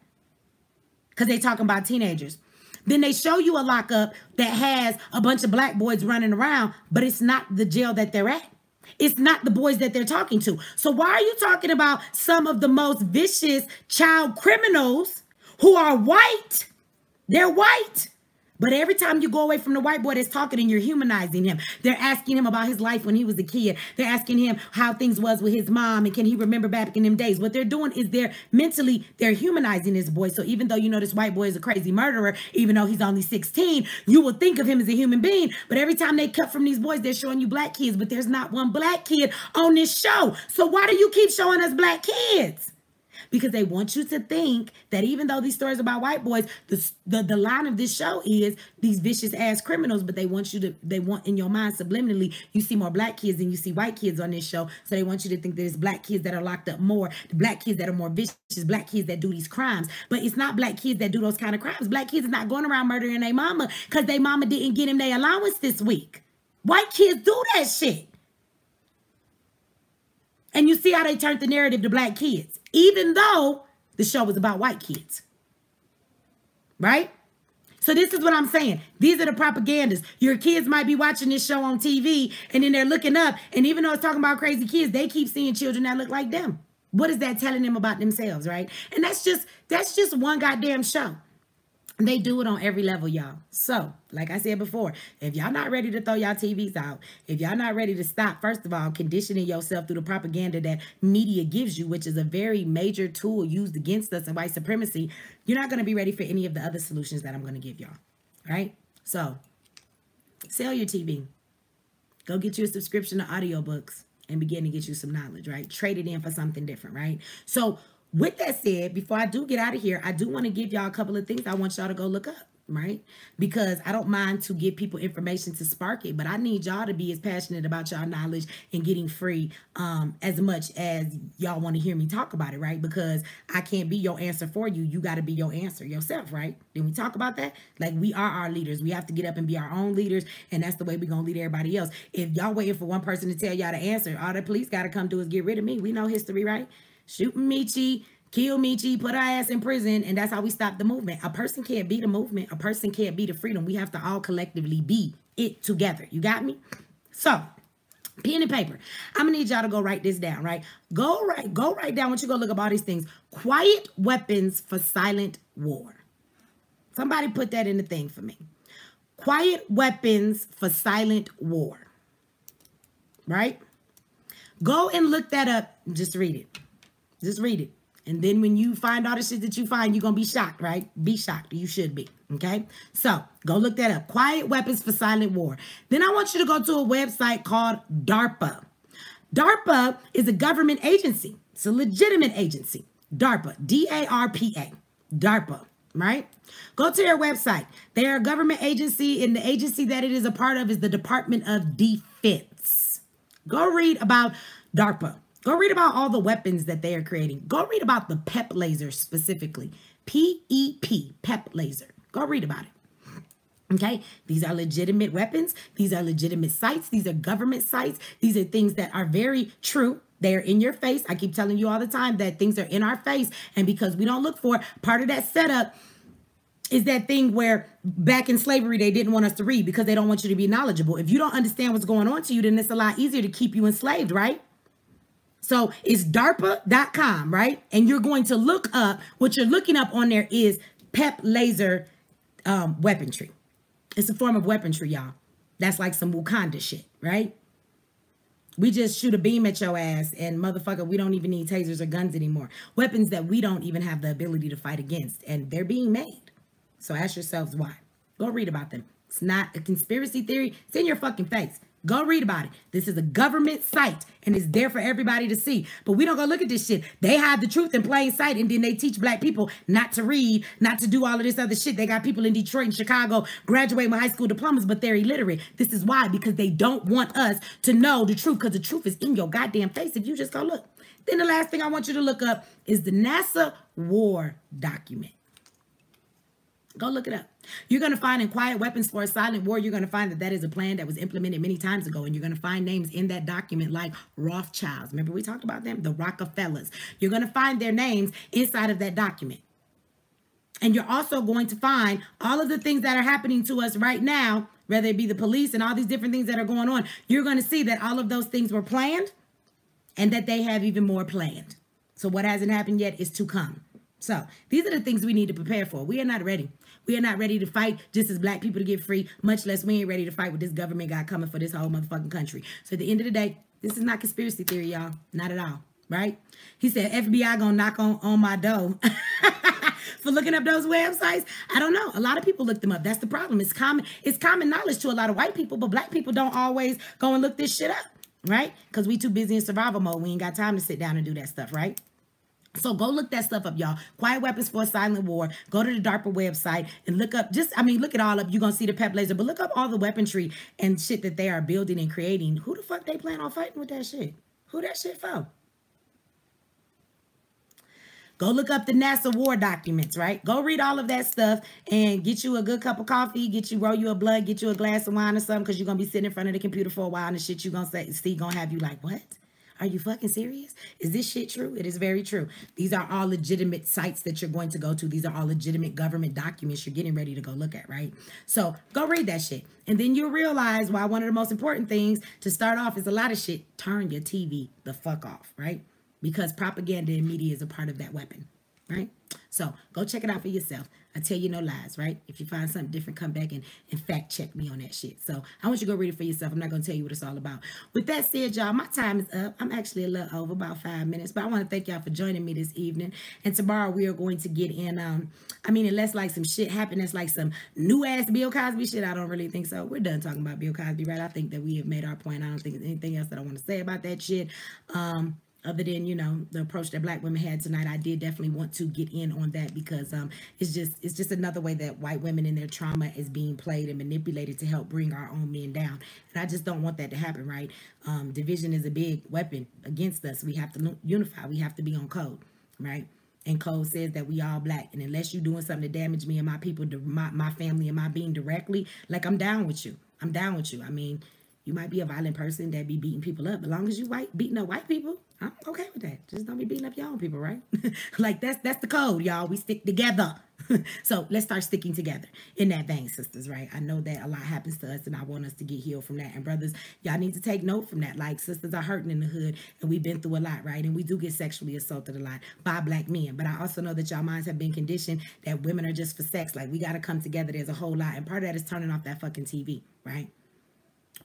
Because they talking about teenagers. Then they show you a lockup that has a bunch of black boys running around, but it's not the jail that they're at. It's not the boys that they're talking to. So why are you talking about some of the most vicious child criminals who are white? They're white. But every time you go away from the white boy that's talking and you're humanizing him, they're asking him about his life when he was a kid. They're asking him how things was with his mom and can he remember back in them days. What they're doing is they're humanizing this boy. So even though you know this white boy is a crazy murderer, even though he's only 16, you will think of him as a human being. But every time they cut from these boys, they're showing you black kids. But there's not one black kid on this show. So why do you keep showing us black kids? Because they want you to think that even though these stories about white boys, the line of this show is these vicious ass criminals, but they want in your mind subliminally, you see more black kids than you see white kids on this show. So they want you to think that it's black kids that are locked up more, the black kids that are more vicious, black kids that do these crimes. But it's not black kids that do those kind of crimes. Black kids are not going around murdering their mama because their mama didn't get him their allowance this week. White kids do that shit. And you see how they turned the narrative to black kids, even though the show was about white kids. Right? So this is what I'm saying. These are the propagandas. Your kids might be watching this show on TV, and then they're looking up, and even though it's talking about crazy kids, they keep seeing children that look like them. What is that telling them about themselves, right? And that's just one goddamn show. They do it on every level, y'all. So, like I said before, if y'all not ready to throw y'all TVs out, if y'all not ready to stop, first of all, conditioning yourself through the propaganda that media gives you, which is a very major tool used against us in white supremacy, you're not going to be ready for any of the other solutions that I'm going to give y'all, right? So, sell your TV. Go get you a subscription to audiobooks and begin to get you some knowledge, right? Trade it in for something different, right? So, with that said, before I do get out of here, I do want to give y'all a couple of things I want y'all to go look up, right? Because I don't mind to give people information to spark it, but I need y'all to be as passionate about y'all knowledge and getting free as much as y'all want to hear me talk about it, right? Because I can't be your answer for you. You got to be your answer yourself, right? Did we talk about that? Like, we are our leaders. We have to get up and be our own leaders, and that's the way we're going to lead everybody else. If y'all waiting for one person to tell y'all the answer, all the police got to come do is get rid of me. We know history, right? Shooting Mechee, kill Mechee, put our ass in prison, and that's how we stop the movement. A person can't be the movement. A person can't be the freedom. We have to all collectively be it together. You got me? So, pen and paper. I'm going to need y'all to go write this down, right? Go write down what you go look up all these things. Quiet weapons for silent war. Somebody put that in the thing for me. Quiet weapons for silent war. Right? Go and look that up. Just read it. Just read it. And then when you find all the shit that you find, you're going to be shocked, right? Be shocked. You should be. Okay? So, go look that up. Quiet weapons for silent war. Then I want you to go to a website called DARPA. DARPA is a government agency. It's a legitimate agency. DARPA. D-A-R-P-A. DARPA. Right? Go to their website. They're a government agency, and the agency that it is a part of is the Department of Defense. Go read about DARPA. Go read about all the weapons that they are creating. Go read about the PEP laser specifically. P-E-P, PEP laser. Go read about it. Okay? These are legitimate weapons. These are legitimate sites. These are government sites. These are things that are very true. They are in your face. I keep telling you all the time that things are in our face. And because we don't look for part of that setup is that thing where back in slavery, they didn't want us to read because they don't want you to be knowledgeable. If you don't understand what's going on to you, then it's a lot easier to keep you enslaved, right? So it's DARPA.com, right? And you're going to look up, what you're looking up on there is PEP laser weaponry. It's a form of weaponry, y'all. That's like some Wakanda shit, right? We just shoot a beam at your ass and motherfucker, we don't even need tasers or guns anymore. Weapons that we don't even have the ability to fight against, and they're being made. So ask yourselves why. Go read about them. It's not a conspiracy theory. It's in your fucking face. Go read about it. This is a government site, and it's there for everybody to see. But we don't go look at this shit. They hide the truth in plain sight, and then they teach black people not to read, not to do all of this other shit. They got people in Detroit and Chicago graduating with high school diplomas, but they're illiterate. This is why, because they don't want us to know the truth, because the truth is in your goddamn face if you just go look. Then the last thing I want you to look up is the NASA war document. Go look it up. You're going to find in Quiet Weapons for a Silent War, you're going to find that that is a plan that was implemented many times ago. And you're going to find names in that document like Rothschilds. Remember we talked about them? The Rockefellers. You're going to find their names inside of that document. And you're also going to find all of the things that are happening to us right now, whether it be the police and all these different things that are going on. You're going to see that all of those things were planned and that they have even more planned. So what hasn't happened yet is to come. So these are the things we need to prepare for. We are not ready. We are not ready to fight just as black people to get free, much less we ain't ready to fight with this government guy coming for this whole motherfucking country. So at the end of the day, this is not conspiracy theory, y'all. Not at all, right? He said, FBI gonna knock on my door for looking up those websites. I don't know. A lot of people look them up. That's the problem. It's common knowledge to a lot of white people, but black people don't always go and look this shit up, right? Because we too busy in survival mode. We ain't got time to sit down and do that stuff, right? So go look that stuff up, y'all. Quiet Weapons for a Silent War. Go to the DARPA website and look up, look at all of, you're going to see the pep laser, but look up all the weaponry and shit that they are building and creating. Who the fuck they plan on fighting with that shit? Who that shit for? Go look up the NASA war documents, right? Go read all of that stuff and get you a good cup of coffee, roll you a blunt, get you a glass of wine or something, because you're going to be sitting in front of the computer for a while and the shit you're going to see going to have you like, what? Are you fucking serious? Is this shit true? It is very true. These are all legitimate sites that you're going to go to. These are all legitimate government documents you're getting ready to go look at, right? So go read that shit. And then you'll realize why one of the most important things to start off is a lot of shit. Turn your TV the fuck off, right? Because propaganda and media is a part of that weapon, right? So go check it out for yourself. I tell you no lies, right? If you find something different, come back and fact check me on that shit. So I want you to go read it for yourself. I'm not going to tell you what it's all about. With that said, y'all, my time is up. I'm actually a little over, about 5 minutes. But I want to thank y'all for joining me this evening. And tomorrow we are going to get in, unless like some shit happened that's like some new-ass Bill Cosby shit, I don't really think so. We're done talking about Bill Cosby, right? I think that we have made our point. I don't think there's anything else that I want to say about that shit. Other than, the approach that Black women had tonight, I did definitely want to get in on that because it's just another way that white women and their trauma is being played and manipulated to help bring our own men down. And I just don't want that to happen, right? Division is a big weapon against us. We have to unify. We have to be on code, right? And code says that we all Black. And unless you're doing something to damage me and my people, my family and my being directly, like, I'm down with you. I'm down with you. I mean, you might be a violent person that be beating people up. As long as you beating up white people, I'm okay with that. Just don't be beating up your own people, right? Like, that's the code, y'all. We stick together. So let's start sticking together in that vein, sisters, right? I know that a lot happens to us, and I want us to get healed from that. And brothers, y'all need to take note from that. Like, sisters are hurting in the hood, and we've been through a lot, right? And we do get sexually assaulted a lot by Black men. But I also know that y'all minds have been conditioned that women are just for sex. Like, we got to come together. There's a whole lot. And part of that is turning off that fucking TV, right?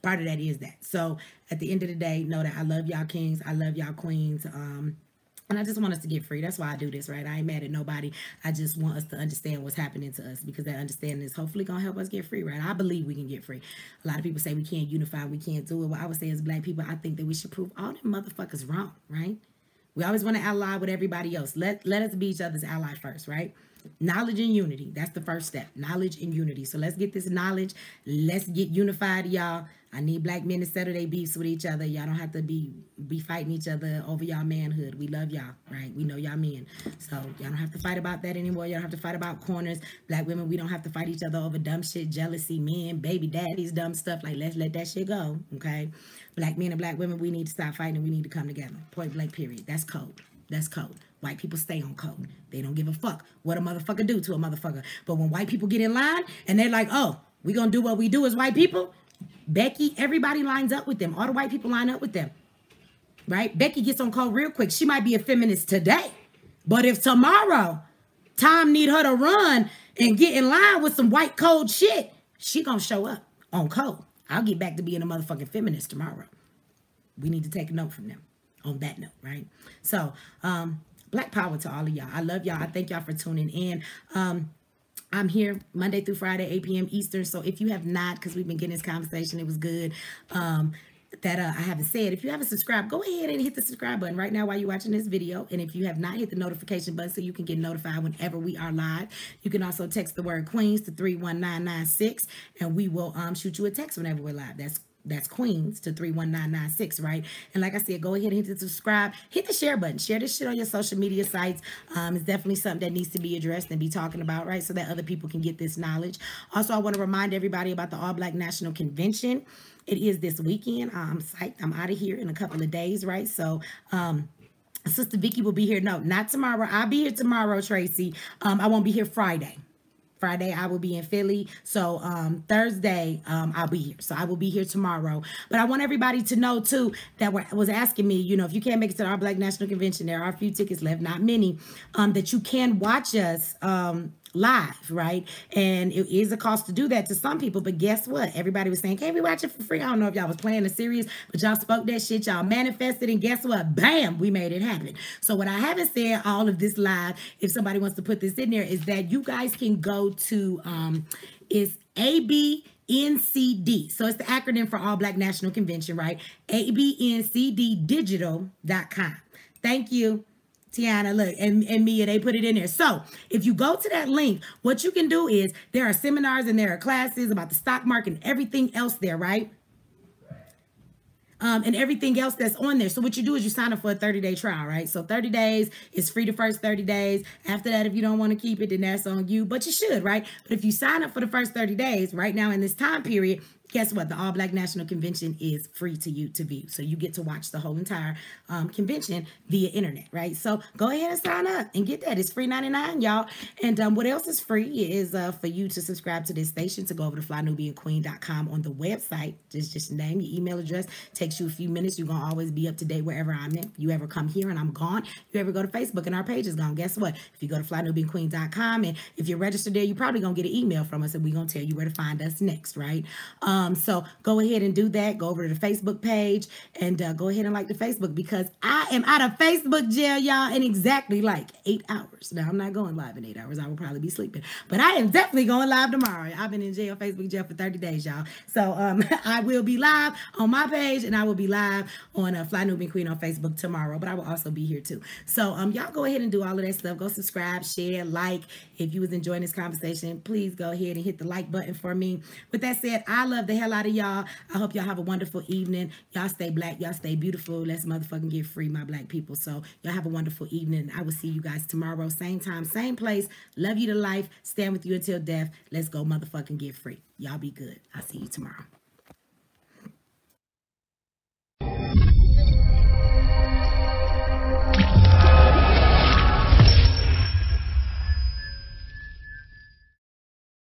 Part of that is that. So at the end of the day, know that I love y'all kings. I love y'all queens. And I just want us to get free. That's why I do this, right? I ain't mad at nobody. I just want us to understand what's happening to us, because that understanding is hopefully going to help us get free, right? I believe we can get free. A lot of people say we can't unify, we can't do it. What I would say as Black people, I think that we should prove all them motherfuckers wrong, right? We always want to ally with everybody else. Let us be each other's ally first, right? Knowledge and unity. That's the first step. Knowledge and unity. So let's get this knowledge. Let's get unified, y'all. I need Black men to settle their beefs with each other. Y'all don't have to be fighting each other over y'all manhood. We love y'all, right? We know y'all men. So y'all don't have to fight about that anymore. Y'all don't have to fight about corners. Black women, we don't have to fight each other over dumb shit, jealousy, men, baby daddies, dumb stuff. Like, let's let that shit go, okay? Black men and Black women, we need to stop fighting and we need to come together. Point blank, period. That's code. That's code. White people stay on code. They don't give a fuck what a motherfucker do to a motherfucker. But when white people get in line and they're like, oh, we gonna do what we do as white people, Becky, everybody lines up with them. All the white people line up with them, right? Becky gets on code real quick. She might be a feminist today, but if tomorrow Tom need her to run and get in line with some white code shit, she gonna show up on code. I'll get back to being a motherfucking feminist tomorrow. We need to take a note from them on that note, right? So, Black power to all of y'all. I love y'all. I thank y'all for tuning in. I'm here Monday through Friday, 8 p.m. Eastern. So if you have not, because we've been getting this conversation, it was good, that I haven't said. If you haven't subscribed, go ahead and hit the subscribe button right now while you're watching this video. And if you have not, hit the notification button so you can get notified whenever we are live. You can also text the word Queens to 31996, and we will shoot you a text whenever we're live. That's Queens to 31996, right? And like I said, go ahead and hit the subscribe. Hit the share button. Share this shit on your social media sites. It's definitely something that needs to be addressed and be talking about, right? So that other people can get this knowledge. Also, I want to remind everybody about the All Black National Convention. It is this weekend. I'm psyched. I'm out of here in a couple of days, right? So, Sister Vicky will be here. No, not tomorrow. I'll be here tomorrow, Tracy. I won't be here Friday. Friday, I will be in Philly. So Thursday, I'll be here. So I will be here tomorrow. But I want everybody to know, too, that was asking me, if you can't make it to our Black National Convention, there are a few tickets left, not many, that you can watch us live, right? And it is a cost to do that to some people, but guess what? Everybody was saying, can't we watch it for free? I don't know if y'all was playing the series, but y'all spoke that shit, y'all manifested, and guess what? Bam, we made it happen. So what I haven't said all of this live, if somebody wants to put this in there, is that you guys can go to, is ABNCD. So it's the acronym for All Black National Convention, right? ABNCDdigital.com. Thank you. Tiana, look, and Mia, they put it in there. So if you go to that link, what you can do is there are seminars and there are classes about the stock market and everything else there, right? And everything else that's on there. So what you do is you sign up for a 30-day trial, right? So 30 days is free the first 30 days. After that, if you don't want to keep it, then that's on you. But you should, right? But if you sign up for the first 30 days, right now in this time period, guess what? The All Black National Convention is free to you to view. So you get to watch the whole entire convention via internet, right? So go ahead and sign up and get that. It's free 99, y'all. And what else is free is for you to subscribe to this station, to go over to flynubianqueen.com on the website. Just your name, your email address. Takes you a few minutes. You're going to always be up to date wherever I'm at. You ever come here and I'm gone. You ever go to Facebook and our page is gone. Guess what? If you go to flynubianqueen.com and if you're registered there, you're probably going to get an email from us and we're going to tell you where to find us next, right? So go ahead and do that. Go over to the Facebook page and go ahead and like the Facebook, because I am out of Facebook jail, y'all, in exactly like 8 hours. Now, I'm not going live in 8 hours. I will probably be sleeping, but I am definitely going live tomorrow. I've been in jail, Facebook jail for 30 days, y'all. So I will be live on my page and I will be live on Fly Nubian Queen on Facebook tomorrow, but I will also be here too. So y'all go ahead and do all of that stuff. Go subscribe, share, like. If you was enjoying this conversation, please go ahead and hit the like button for me. With that said, I love the hell out of y'all. I hope y'all have a wonderful evening. Y'all stay black. Y'all stay beautiful. Let's motherfucking get free, my black people. So y'all have a wonderful evening. I will see you guys tomorrow. Same time, same place. Love you to life. Stand with you until death. Let's go motherfucking get free. Y'all be good. I'll see you tomorrow.